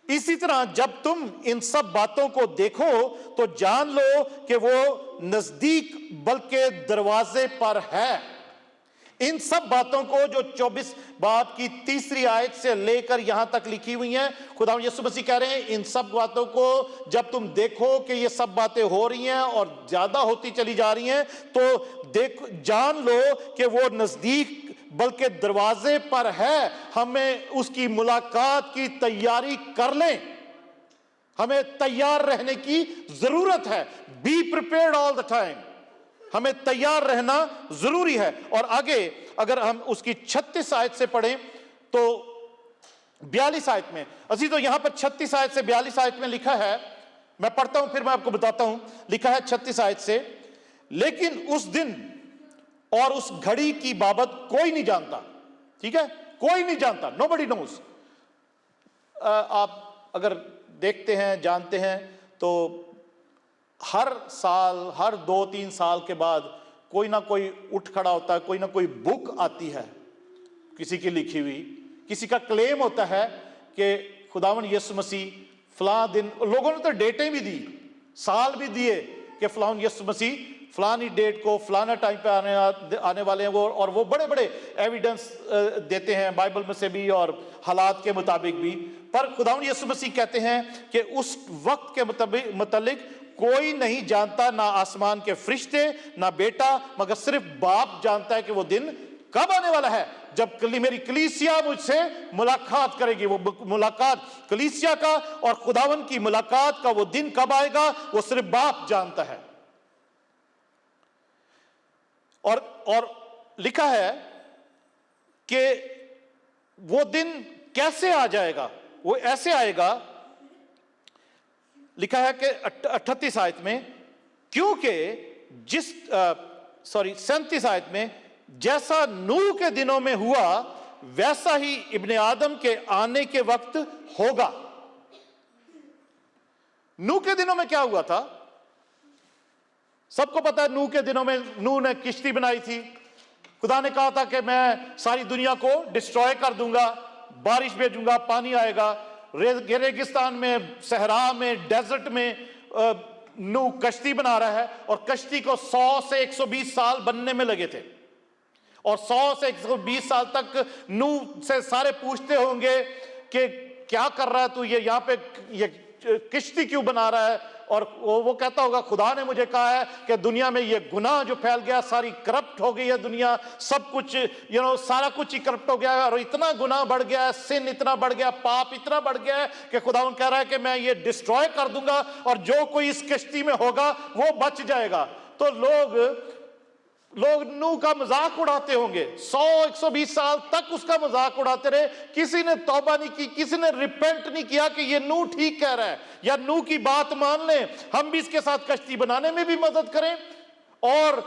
इसी तरह जब तुम इन सब बातों को देखो तो जान लो कि वो नजदीक बल्कि दरवाजे पर है। इन सब बातों को जो 24 बाब की 3री आयत से लेकर यहां तक लिखी हुई हैं, खुदावंद यीशु मसीह कह रहे हैं इन सब बातों को जब तुम देखो कि ये सब बातें हो रही हैं और ज्यादा होती चली जा रही हैं, तो जान लो कि वो नजदीक बल्कि दरवाजे पर है। हमें उसकी मुलाकात की तैयारी कर लें, हमें तैयार रहने की जरूरत है। B prepared all the time, हमें तैयार रहना जरूरी है। और आगे अगर हम उसकी 36 आयत से पढ़ें तो 42 आयत में, असी तो यहां पर 36 आयत से 42 आयत में लिखा है, मैं पढ़ता हूं फिर मैं आपको बताता हूं। लिखा है 36 आयत से, लेकिन उस दिन और उस घड़ी की बाबत कोई नहीं जानता। ठीक है, कोई नहीं जानता, नोबडी नोज। आप अगर देखते हैं, जानते हैं, तो हर साल, हर 2-3 साल के बाद कोई ना कोई उठ खड़ा होता है, कोई ना कोई बुक आती है किसी की लिखी हुई, किसी का क्लेम होता है कि खुदावंद यीशु मसीह फलां दिन, लोगों ने तो डेटें भी दी, साल भी दिए कि फलां यीशु मसीह फलानी डेट को फलाना टाइम पे आने वाले हैं वो, और वो बड़े बड़े एविडेंस देते हैं बाइबल में से भी और हालात के मुताबिक भी। पर खुदावंद यीशु मसीह कहते हैं कि उस वक्त के मुताबिक कोई नहीं जानता, ना आसमान के फरिश्ते ना बेटा, मगर सिर्फ बाप जानता है कि वो दिन कब आने वाला है, जब मेरी कलीसिया मुझसे मुलाकात करेगी। वो मुलाकात कलीसिया का और खुदावन की मुलाकात का वो दिन कब आएगा, वो सिर्फ बाप जानता है। और लिखा है कि वो दिन कैसे आ जाएगा, वो ऐसे आएगा। लिखा है कि 38 आयत में, क्योंकि 37 आयत में, जैसा नूह के दिनों में हुआ वैसा ही इब्ने आदम के आने के वक्त होगा। नूह के दिनों में क्या हुआ था सबको पता है। नूह के दिनों में नूह ने किश्ती बनाई थी। खुदा ने कहा था कि मैं सारी दुनिया को डिस्ट्रॉय कर दूंगा, बारिश भेजूंगा, पानी आएगा। रेगिस्तान में, सहरा में, डेजर्ट में नूह कश्ती बना रहा है और कश्ती को 100 से 120 साल बनने में लगे थे। और 100 से 120 साल तक नूह से सारे पूछते होंगे कि क्या कर रहा है तू, ये यहाँ पे ये किश्ती क्यों बना रहा है। और वो कहता होगा खुदा ने मुझे कहा है कि दुनिया में ये गुनाह जो फैल गया, सारी करप्ट हो गई है दुनिया, सब कुछ सारा कुछ ही करप्ट हो गया है और इतना गुनाह बढ़ गया है, सिन इतना बढ़ गया, पाप इतना बढ़ गया है कि खुदा कह रहा है कि मैं ये डिस्ट्रॉय कर दूंगा और जो कोई इस किश्ती में होगा वो बच जाएगा। तो लोग नूह का मजाक उड़ाते होंगे, 100-120 साल तक उसका मजाक उड़ाते रहे। किसी ने तौबा नहीं की, किसी ने रिपेंट नहीं किया कि ये नूह ठीक कह रहा है या नूह की बात मान लें, हम भी इसके साथ कश्ती बनाने में भी मदद करें और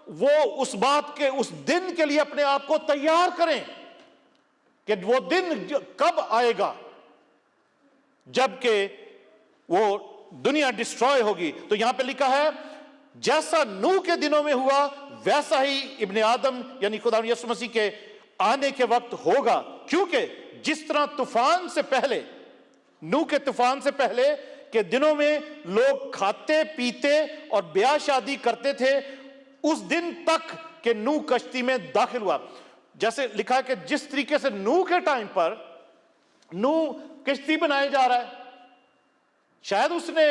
वो उस बात के, उस दिन के लिए अपने आप को तैयार करें कि वो दिन कब आएगा जबकि वो दुनिया डिस्ट्रॉय होगी। तो यहां पे लिखा है जैसा नूह के दिनों में हुआ वैसा ही इब्ने आदम यानी खुदा यीशु मसीह के आने के वक्त होगा, क्योंकि जिस तरह तूफान से पहले नूह के तूफान से पहले के दिनों में लोग खाते पीते और ब्याह शादी करते थे, उस दिन तक के नूह कश्ती में दाखिल हुआ। जैसे लिखा है कि जिस तरीके से नूह के टाइम पर नूह कश्ती बनाया जा रहा है, शायद उसने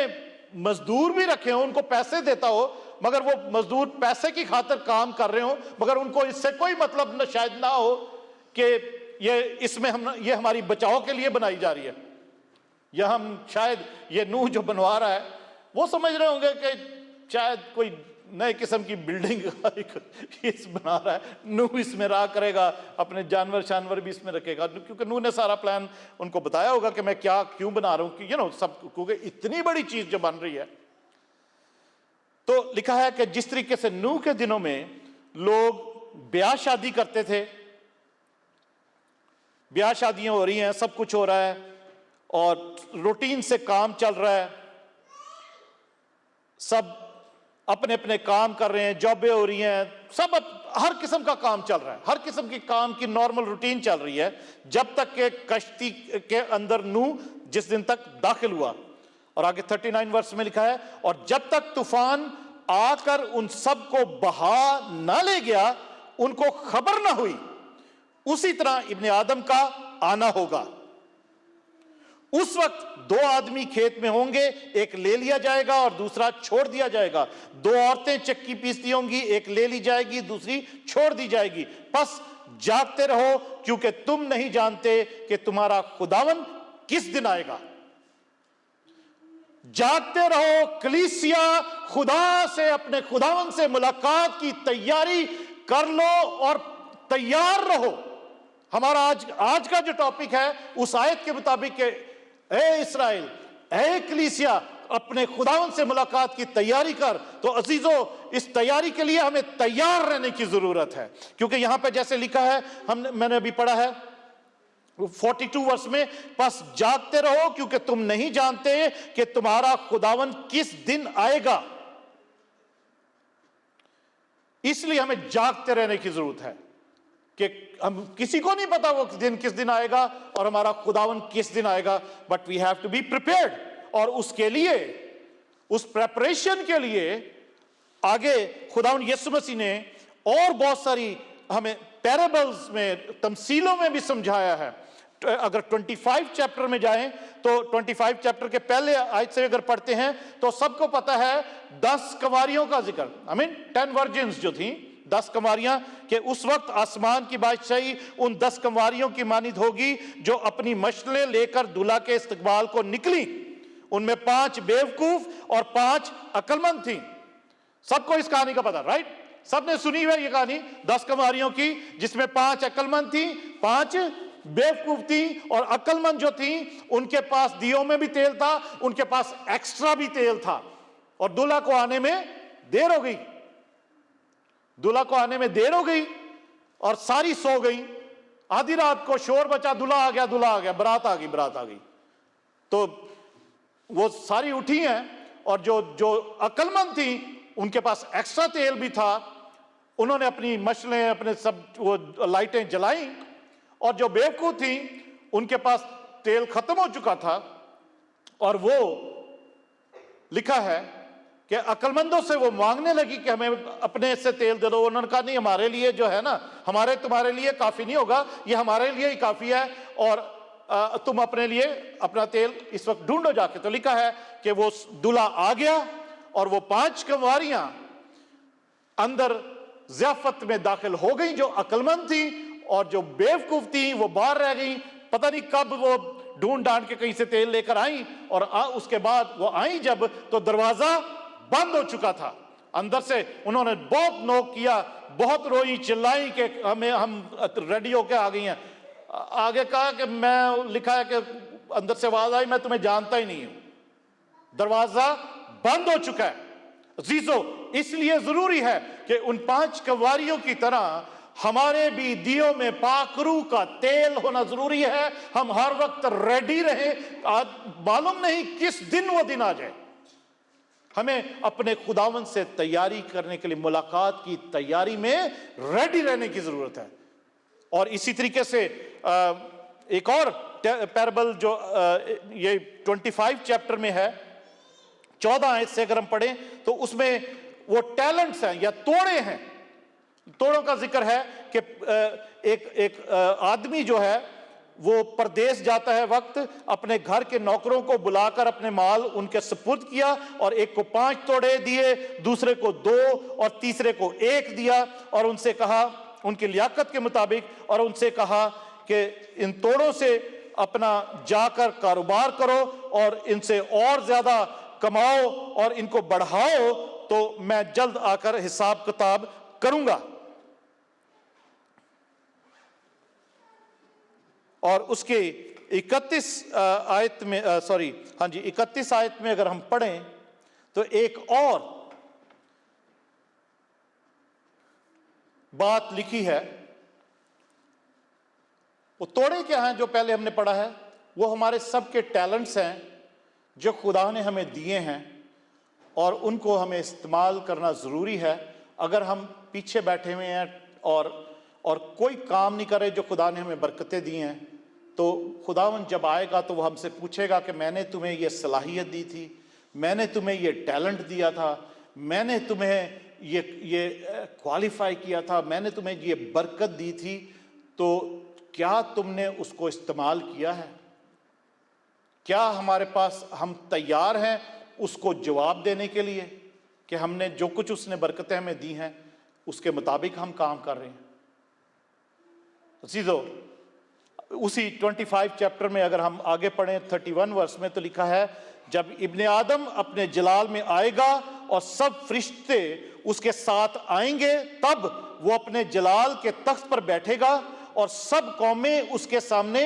मजदूर भी रखे हो, उनको पैसे देता हो, मगर वो मजदूर पैसे की खातिर काम कर रहे हो, मगर उनको इससे कोई मतलब न शायद ना हो कि ये हमारी बचाव के लिए बनाई जा रही है, या हम शायद ये नूह जो बनवा रहा है वो समझ रहे होंगे कि शायद कोई नए किस्म की बिल्डिंग इस बना रहा है, नूह इसमें रहा करेगा, अपने जानवर भी इसमें रखेगा, क्योंकि नूह ने सारा प्लान उनको बताया होगा कि मैं क्या क्यों बना रहा हूं, कि सब, क्योंकि इतनी बड़ी चीज जो बन रही है। तो लिखा है कि जिस तरीके से नूह के दिनों में लोग ब्याह शादी करते थे, ब्याह शादियां हो रही हैं, सब कुछ हो रहा है और रूटीन से काम चल रहा है, सब अपने अपने काम कर रहे हैं, जॉबें हो रही हैं, सब हर किस्म का काम चल रहा है, हर किस्म की काम की नॉर्मल रूटीन चल रही है, जब तक के कश्ती के अंदर नूह जिस दिन तक दाखिल हुआ। और आगे 39 वर्ष में लिखा है, और जब तक तूफान आकर उन सब को बहा ना ले गया, उनको खबर ना हुई, उसी तरह इब्ने आदम का आना होगा। उस वक्त दो आदमी खेत में होंगे, एक ले लिया जाएगा और दूसरा छोड़ दिया जाएगा। दो औरतें चक्की पीसती होंगी, एक ले ली जाएगी, दूसरी छोड़ दी जाएगी। बस जागते रहो, क्योंकि तुम नहीं जानते कि तुम्हारा खुदावन किस दिन आएगा। जागते रहो कलीसिया, खुदा से, अपने खुदावन से मुलाकात की तैयारी कर लो और तैयार रहो। हमारा आज का जो टॉपिक है उस आयत के मुताबिक, ए इस्राएल, ए कलीसिया, अपने खुदावन से मुलाकात की तैयारी कर। तो अजीजों, इस तैयारी के लिए हमें तैयार रहने की जरूरत है, क्योंकि यहां पे जैसे लिखा है, मैंने अभी पढ़ा है 42 वर्ष में, बस जागते रहो क्योंकि तुम नहीं जानते कि तुम्हारा खुदावन किस दिन आएगा। इसलिए हमें जागते रहने की जरूरत है कि हम, किसी को नहीं पता वो दिन किस दिन आएगा और हमारा खुदावन किस दिन आएगा, but we have to be prepared. और उसके लिए, उस प्रेपरेशन के लिए आगे खुदावन यीशु मसीह ने और बहुत सारी हमें पैराबल्स में, तमसीलों में भी समझाया है। अगर 25 चैप्टर में जाएं तो 25 चैप्टर के पहले आयत से अगर पढ़ते हैं तो सबको पता है 10 कंवारियों का जिक्र, 10 वर्जिन्स जो थी, 10 कंवारियां, कि उस वक्त आसमान की बादशाही उन 10 कंवारियों की मानिद होगी जो अपनी मशलें लेकर दूल्हा के इस्तकबाल को निकली। उनमें 5 बेवकूफ और 5 अक्लमंद थी। सबको इस कहानी का पता, राइट? सबने सुनी है ये कहानी 10 कंवारियों की, जिसमें 5 अक्लमंद थी, 5 बेवकूफ थी। और अक्लमंद जो थी उनके पास दियों में भी तेल था, उनके पास एक्स्ट्रा भी तेल था, और दूल्हा को आने में देर हो गई। दूल्हा को आने में देर हो गई और सारी सो गई। आधी रात को शोर बचा, दूल्हा आ गया, दूल्हा आ गया, बारात आ गई। तो वो सारी उठी हैं, और जो अक्लमंद थी उनके पास एक्स्ट्रा तेल भी था, उन्होंने अपनी मशलें, अपने सब वो लाइटें जलाई। और जो बेवकूफ थी उनके पास तेल खत्म हो चुका था, और वो लिखा है कि अक्लमंदों से वो मांगने लगी कि हमें अपने से तेल दे दो। उन्होंने कहा नहीं, हमारे लिए जो है ना, हमारे तुम्हारे लिए काफी नहीं होगा, ये हमारे लिए ही काफी है, और तुम अपने लिए अपना तेल इस वक्त ढूंढो जाके। तो लिखा है कि वो दूल्हा आ गया और वो 5 कंवारियां अंदर ज़ियाफत में दाखिल हो गई, जो अक्लमंद थी, और जो बेवकूफ थी वो बाहर रह गई। पता नहीं कब वो ढूंढ ढांड के कहीं से तेल लेकर आई, और उसके बाद वो आई जब, तो दरवाजा बंद हो चुका था। अंदर से उन्होंने बहुत नोक किया, बहुत रोई, चिल्लाई कि हम रेडी होके आ गई हैं। आगे कहा कि मैं, लिखा है कि अंदर से आवाज आई, मैं तुम्हें जानता ही नहीं हूं, दरवाजा बंद हो चुका है। अजीजों, इसलिए जरूरी है कि उन 5 कंवारियों की तरह हमारे भी दियों में पाकरू का तेल होना जरूरी है। हम हर वक्त रेडी रहें, मालूम नहीं किस दिन वो दिन आ जाए। हमें अपने खुदावन से तैयारी करने के लिए, मुलाकात की तैयारी में रेडी रहने की जरूरत है। और इसी तरीके से एक और पैराबल जो ये 25 चैप्टर में है, 14 आयत से अगर हम पढ़ें तो उसमें वो टैलेंट्स हैं या तोड़े हैं, तोड़ों का जिक्र है कि एक आदमी जो है वो परदेश जाता है वक्त अपने घर के नौकरों को बुलाकर अपने माल उनके सुपुर्द किया, और एक को 5 तोड़े दिए, दूसरे को 2 और तीसरे को 1 दिया, और उनसे कहा उनकी लियाकत के मुताबिक, और उनसे कहा कि इन तोड़ों से अपना जाकर कारोबार करो और इनसे और ज्यादा कमाओ और इनको बढ़ाओ, तो मैं जल्द आकर हिसाब किताब करूंगा। और उसके 31 आयत में 31 आयत में अगर हम पढ़ें तो एक और बात लिखी है। वो तोड़े क्या हैं जो पहले हमने पढ़ा है? वो हमारे सबके टैलेंट्स हैं जो खुदा ने हमें दिए हैं, और उनको हमें इस्तेमाल करना ज़रूरी है। अगर हम पीछे बैठे हुए हैं और कोई काम नहीं करे जो खुदा ने हमें बरकतें दी हैं, तो खुदावंद जब आएगा तो वो हमसे पूछेगा कि मैंने तुम्हें ये सलाहियत दी थी, मैंने तुम्हें ये टैलेंट दिया था, मैंने तुम्हें ये क्वालिफाई किया था, मैंने तुम्हें ये बरकत दी थी, तो क्या तुमने उसको इस्तेमाल किया है? क्या हमारे पास हम तैयार हैं उसको जवाब देने के लिए कि हमने जो कुछ उसने बरकतें हमें दी हैं उसके मुताबिक हम काम कर रहे हैं? अजीजों, उसी 25 चैप्टर में अगर हम आगे पढ़ें 31 वर्स में तो लिखा है, जब इब्ने आदम अपने जलाल में आएगा और सब फरिश्ते उसके साथ आएंगे, तब वो अपने जलाल के तख्त पर बैठेगा और सब कौमें उसके सामने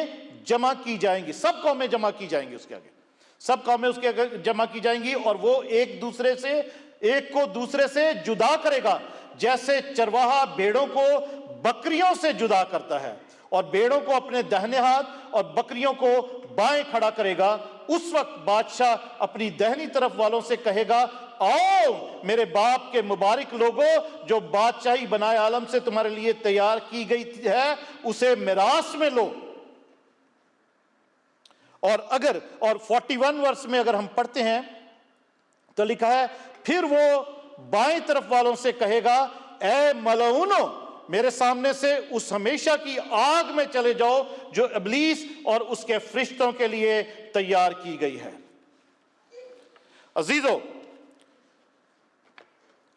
जमा की जाएंगी। सब कौमें जमा की जाएंगी उसके आगे, सब कौमें उसके आगे जमा की जाएंगी, और वो एक को दूसरे से जुदा करेगा, जैसे चरवाहा भेड़ों को बकरियों से जुदा करता है, और भेड़ों को अपने दाहिने हाथ और बकरियों को बाएं खड़ा करेगा। उस वक्त बादशाह अपनी दाहिनी तरफ वालों से कहेगा, आओ मेरे बाप के मुबारक लोगों, जो बादशाही बनाए आलम से तुम्हारे लिए तैयार की गई है, उसे मिरास में लो। और 41 वर्ष में अगर हम पढ़ते हैं तो लिखा है, फिर वो बाएं तरफ वालों से कहेगा, ए मलऊनो, मेरे सामने से उस हमेशा की आग में चले जाओ जो इब्लीस और उसके फरिश्तों के लिए तैयार की गई है। अजीजों,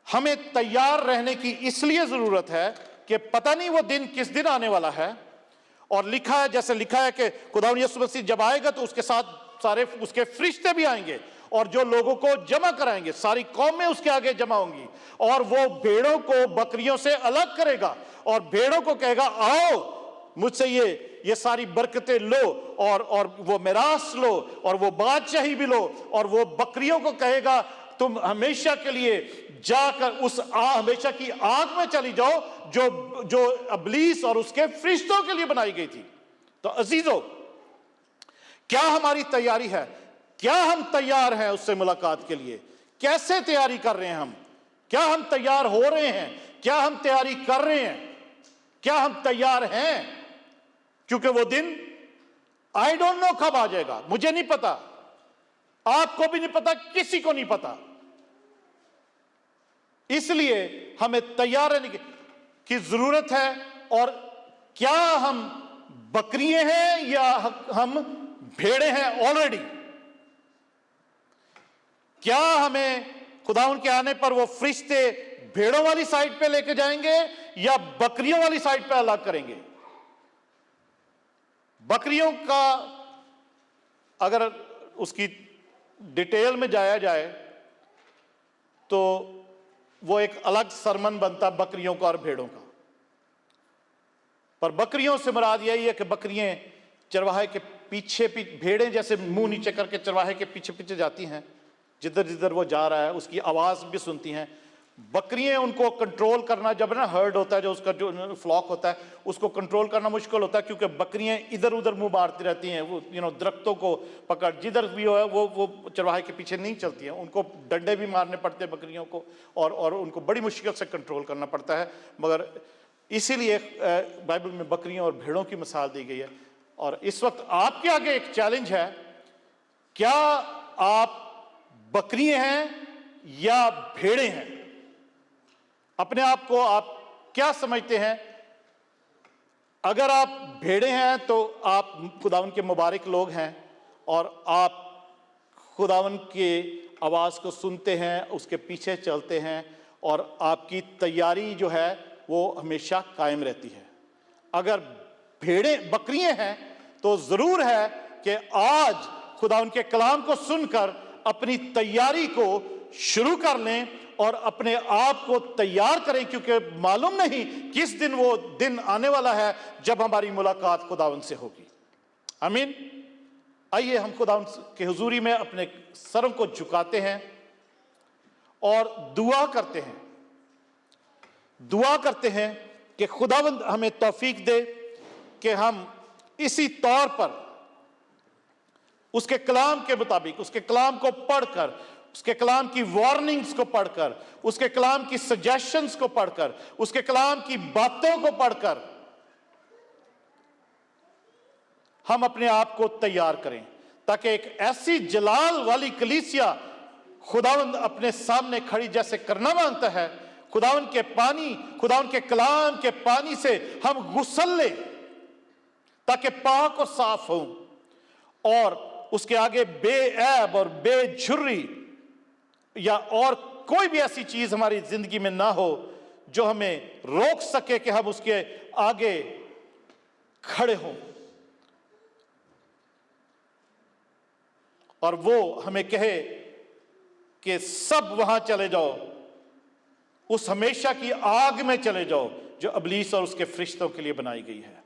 हमें तैयार रहने की इसलिए जरूरत है कि पता नहीं वो दिन किस दिन आने वाला है, और लिखा है, जैसे लिखा है कि खुदा यीशु मसीह जब आएगा तो उसके साथ सारे उसके फरिश्ते भी आएंगे और जो लोगों को जमा कराएंगे, सारी कौमें उसके आगे जमा होंगी, और वो भेड़ों को बकरियों से अलग करेगा और भेड़ों को कहेगा, आओ मुझसे ये सारी बरकतें लो और वो मिरास लो और वो बादशाही भी लो, और वो बकरियों को कहेगा, तुम हमेशा के लिए जाकर उस हमेशा की आग में चली जाओ जो इब्लीस और उसके फरिश्तों के लिए बनाई गई थी। तो अजीजों, क्या हमारी तैयारी है? क्या हम तैयार हैं उससे मुलाकात के लिए? कैसे तैयारी कर रहे हैं हम? क्या हम तैयार हो रहे हैं? क्या हम तैयारी कर रहे हैं? क्या हम तैयार हैं? क्योंकि वो दिन आई डोंट नो कब आ जाएगा, मुझे नहीं पता, आपको भी नहीं पता, किसी को नहीं पता। इसलिए हमें तैयार रहने की जरूरत है। और क्या हम बकरियां हैं या हम भेड़े हैं ऑलरेडी? क्या हमें खुदाउन के आने पर वो फरिश्ते भेड़ों वाली साइड पे लेके जाएंगे या बकरियों वाली साइड पे अलग करेंगे? बकरियों का अगर उसकी डिटेल में जाया जाए तो वो एक अलग सरमन बनता बकरियों का और भेड़ों का। पर बकरियों से मुराद यही है कि बकरियां चरवाहे के पीछे भेड़ें जैसे मुंह नीचे करके चरवाहे के पीछे पीछे जाती हैं, जिधर जिधर वो जा रहा है उसकी आवाज़ भी सुनती हैं। बकरियां उनको कंट्रोल करना, जब ना हर्ड होता है, जो उसका जो फ्लॉक होता है, उसको कंट्रोल करना मुश्किल होता है, क्योंकि बकरियां इधर उधर मुंह मारती रहती हैं। वो दरख्तों को पकड़, जिधर भी हो है वो चरवाहे के पीछे नहीं चलती हैं। उनको डंडे भी मारने पड़ते हैं बकरियों को, और उनको बड़ी मुश्किल से कंट्रोल करना पड़ता है। मगर इसीलिए बाइबल में बकरियों और भेड़ों की मिसाल दी गई है। और इस वक्त आपके आगे एक चैलेंज है, क्या आप बकरियां हैं या भेड़ें हैं? अपने आप को आप क्या समझते हैं? अगर आप भेड़ें हैं तो आप खुदावन के मुबारक लोग हैं और आप खुदावन के आवाज को सुनते हैं, उसके पीछे चलते हैं और आपकी तैयारी जो है वो हमेशा कायम रहती है। अगर भेड़ें बकरियां हैं तो जरूर है कि आज खुदावन के कलाम को सुनकर अपनी तैयारी को शुरू कर लें और अपने आप को तैयार करें, क्योंकि मालूम नहीं किस दिन वो दिन आने वाला है जब हमारी मुलाकात खुदावन से होगी। आमीन। आइए हम खुदावन के हुजूरी में अपने सरों को झुकाते हैं और दुआ करते हैं। दुआ करते हैं कि खुदावंद हमें तौफीक दे कि हम इसी तौर पर उसके कलाम के मुताबिक, उसके कलाम को पढ़कर, उसके कलाम की वार्निंग्स को पढ़कर, उसके कलाम की सजेशंस को पढ़कर, उसके कलाम की बातों को पढ़कर हम अपने आप को तैयार करें, ताकि एक ऐसी जलाल वाली कलीसिया खुदावंद अपने सामने खड़ी जैसे करना मांगता है, खुदावंद के पानी, खुदावंद के कलाम के पानी से हम गुसल लें ताकि पाक और साफ हो और उसके आगे बेऐब और बेझुर्री या और कोई भी ऐसी चीज हमारी जिंदगी में ना हो जो हमें रोक सके कि हम उसके आगे खड़े हों और वो हमें कहे कि सब वहां चले जाओ, उस हमेशा की आग में चले जाओ जो इब्लीस और उसके फरिश्तों के लिए बनाई गई है।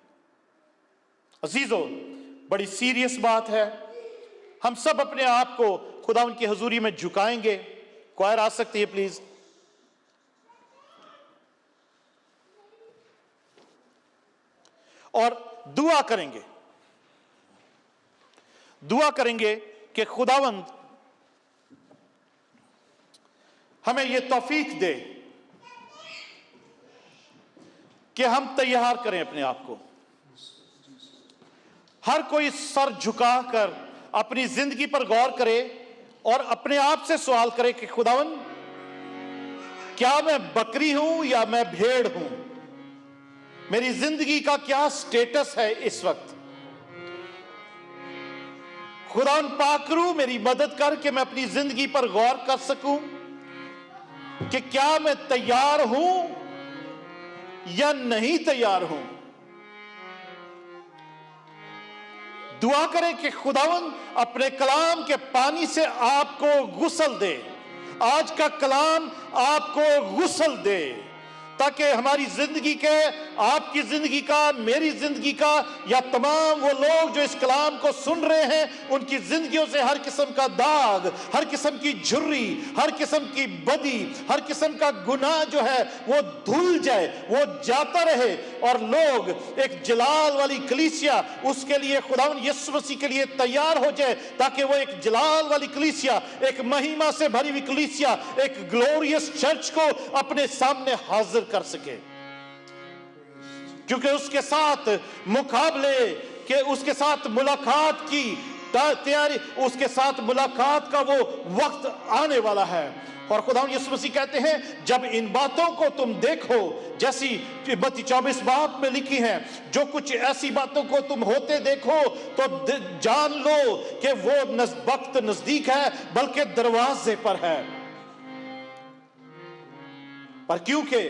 अजीजों, बड़ी सीरियस बात है। हम सब अपने आप को खुदावंद की हुजूरी में झुकाएंगे। क्वायर आ सकती है प्लीज। और दुआ करेंगे, दुआ करेंगे कि खुदावंद हमें यह तौफीक दे कि हम तैयार करें अपने आप को। हर कोई सर झुकाकर अपनी जिंदगी पर गौर करे और अपने आप से सवाल करे कि खुदावन, क्या मैं बकरी हूं या मैं भेड़ हूं? मेरी जिंदगी का क्या स्टेटस है इस वक्त? खुदावन पाकरू, मेरी मदद कर कि मैं अपनी जिंदगी पर गौर कर सकूं कि क्या मैं तैयार हूं या नहीं तैयार हूं। दुआ करें कि खुदावन अपने कलाम के पानी से आपको गुसल दे, आज का कलाम आपको गुसल दे, ताकि हमारी जिंदगी के, आपकी जिंदगी का, मेरी जिंदगी का या तमाम वो लोग जो इस कलाम को सुन रहे हैं उनकी जिंदगियों से हर किस्म का दाग, हर किस्म की झुर्री, हर किस्म की बदी, हर किस्म का गुनाह जो है वो धुल जाए, वो जाता रहे और लोग एक जलाल वाली कलीसिया उसके लिए, खुदावन यीशु मसीह के लिए तैयार हो जाए, ताकि वो एक जलाल वाली कलीसिया, एक महिमा से भरी हुई कलीसिया, एक ग्लोरियस चर्च को अपने सामने हाजिर कर सके। क्योंकि उसके साथ मुकाबले के, उसके साथ मुलाकात की तैयारी, उसके साथ मुलाकात का वो वक्त आने वाला है। और खुदावंद यीशु मसीह कहते हैं, जब इन बातों को तुम देखो, जैसी मत्ती 24 बाब में लिखी है, जो कुछ ऐसी बातों को तुम होते देखो तो जान लो कि वो वक्त नजदीक है, बल्कि दरवाजे पर है। पर क्योंकि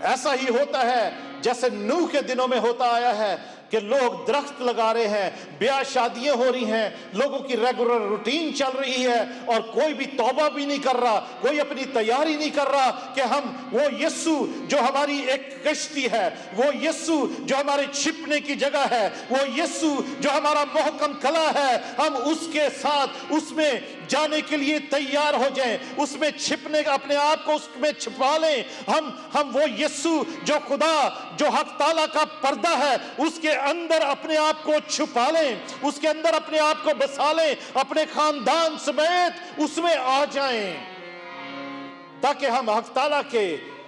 ऐसा ही होता है जैसे नूह के दिनों में होता आया है कि लोग दरख्त लगा रहे हैं, ब्याह शादियां हो रही हैं, लोगों की रेगुलर रूटीन चल रही है और कोई भी तौबा भी नहीं कर रहा, कोई अपनी तैयारी नहीं कर रहा कि हम वो यीशु जो हमारी एक कश्ती है, वो यीशु जो हमारे छिपने की जगह है, वो यीशु जो हमारा मोहकम कला है, हम उसके साथ उसमें जाने के लिए तैयार हो जाएं, उसमें छिपने का, अपने आप को उसमें छिपा लें। हम वो यीशु जो खुदा, जो हक ताला का पर्दा है, उसके अंदर अपने आप को छुपा लें, उसके अंदर अपने आप को बसा लें, अपने खानदान समेत उसमें आ जाएं, ताकि हम हक ताला के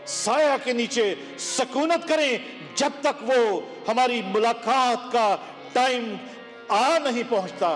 साया के नीचे सकूनत करें जब तक वो हमारी मुलाकात का टाइम आ नहीं पहुंचता,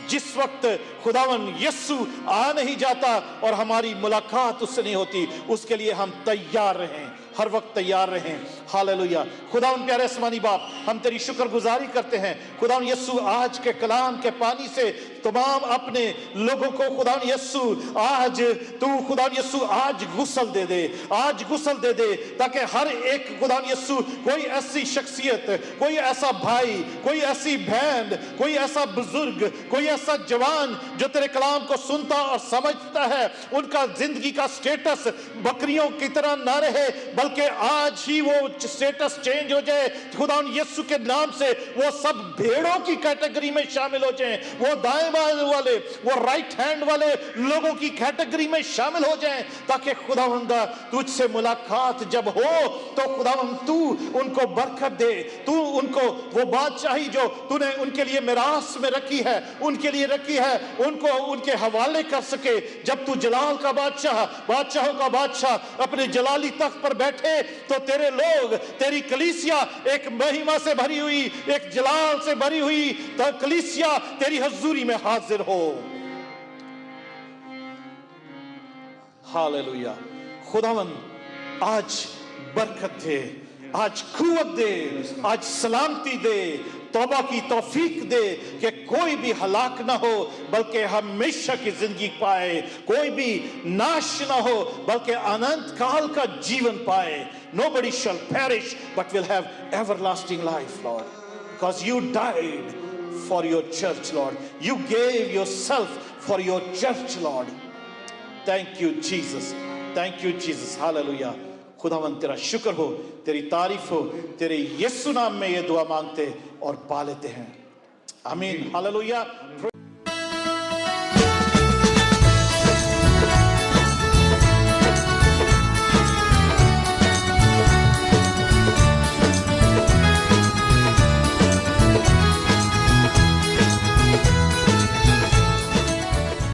जिस वक्त खुदावन यीशु आ नहीं जाता और हमारी मुलाकात उससे नहीं होती, उसके लिए हम तैयार रहें, हर वक्त तैयार रहें। हालेलुया। खुदावन प्यारे आसमानी बाप, हम तेरी शुक्रगुजारी करते हैं खुदावन यीशु, आज के कलाम के पानी से तमाम अपने लोगों को खुदावन यीशु आज तू खुदावन यीशु आज गुस्ल दे दे, आज गुस्ल दे दे, ताकि हर एक खुदावन यीशु कोई ऐसी शख्सियत, कोई ऐसा भाई, कोई ऐसी बहन, कोई ऐसा बुजुर्ग, कोई ऐसा जवान जो तेरे कलाम को सुनता और समझता है, उनका जिंदगी का स्टेटस बकरियों की तरह ना रहे, बल्कि आज ही वो स्टेटस चेंज हो जाए खुदावन यीशु के नाम से। वो सब भेड़ों की कैटेगरी में शामिल हो जाएं, वो दाएं बाएं वाले, वो राइट हैंड वाले लोगों की कैटेगरी में शामिल हो जाएं, ताकि खुदावंदा तुझसे मुलाकात जब हो तो खुदावंद तू उनको बरकत दे, तू उनको वो बादशाही जो तूने उनके लिए मिरास में रखी है, उनके लिए रखी है, उनको उनके हवाले कर सके। जब तू जलाल का बादशाह, बादशाहों का बादशाह अपने जलाली तख्त पर बैठे, तो तेरे लोग, तेरी कलीसिया एक महिमा से भरी हुई, एक जलाल से भरी हुई कलीसिया तेरी हजूरी में हाजिर हो। हालेलुया। खुदावंद आज बरकत दे, आज कुव्वत दे, आज सलामती दे, तौबा की तौफीक दे कि कोई भी हलाक ना हो बल्कि हमेशा की जिंदगी पाए, कोई भी नाश ना हो बल्कि अनंत काल का जीवन पाए। Nobody shall perish but will have everlasting life, Lord, because you died for your church, Lord. You gave yourself for your church, Lord. Thank you, Jesus. Thank you, Jesus. Hallelujah. खुदावन तेरा शुक्र हो, तेरी तारीफ हो, तेरे यीशु नाम में ये दुआ मांगते और पा लेते हैं। आमीन। हालेलुया।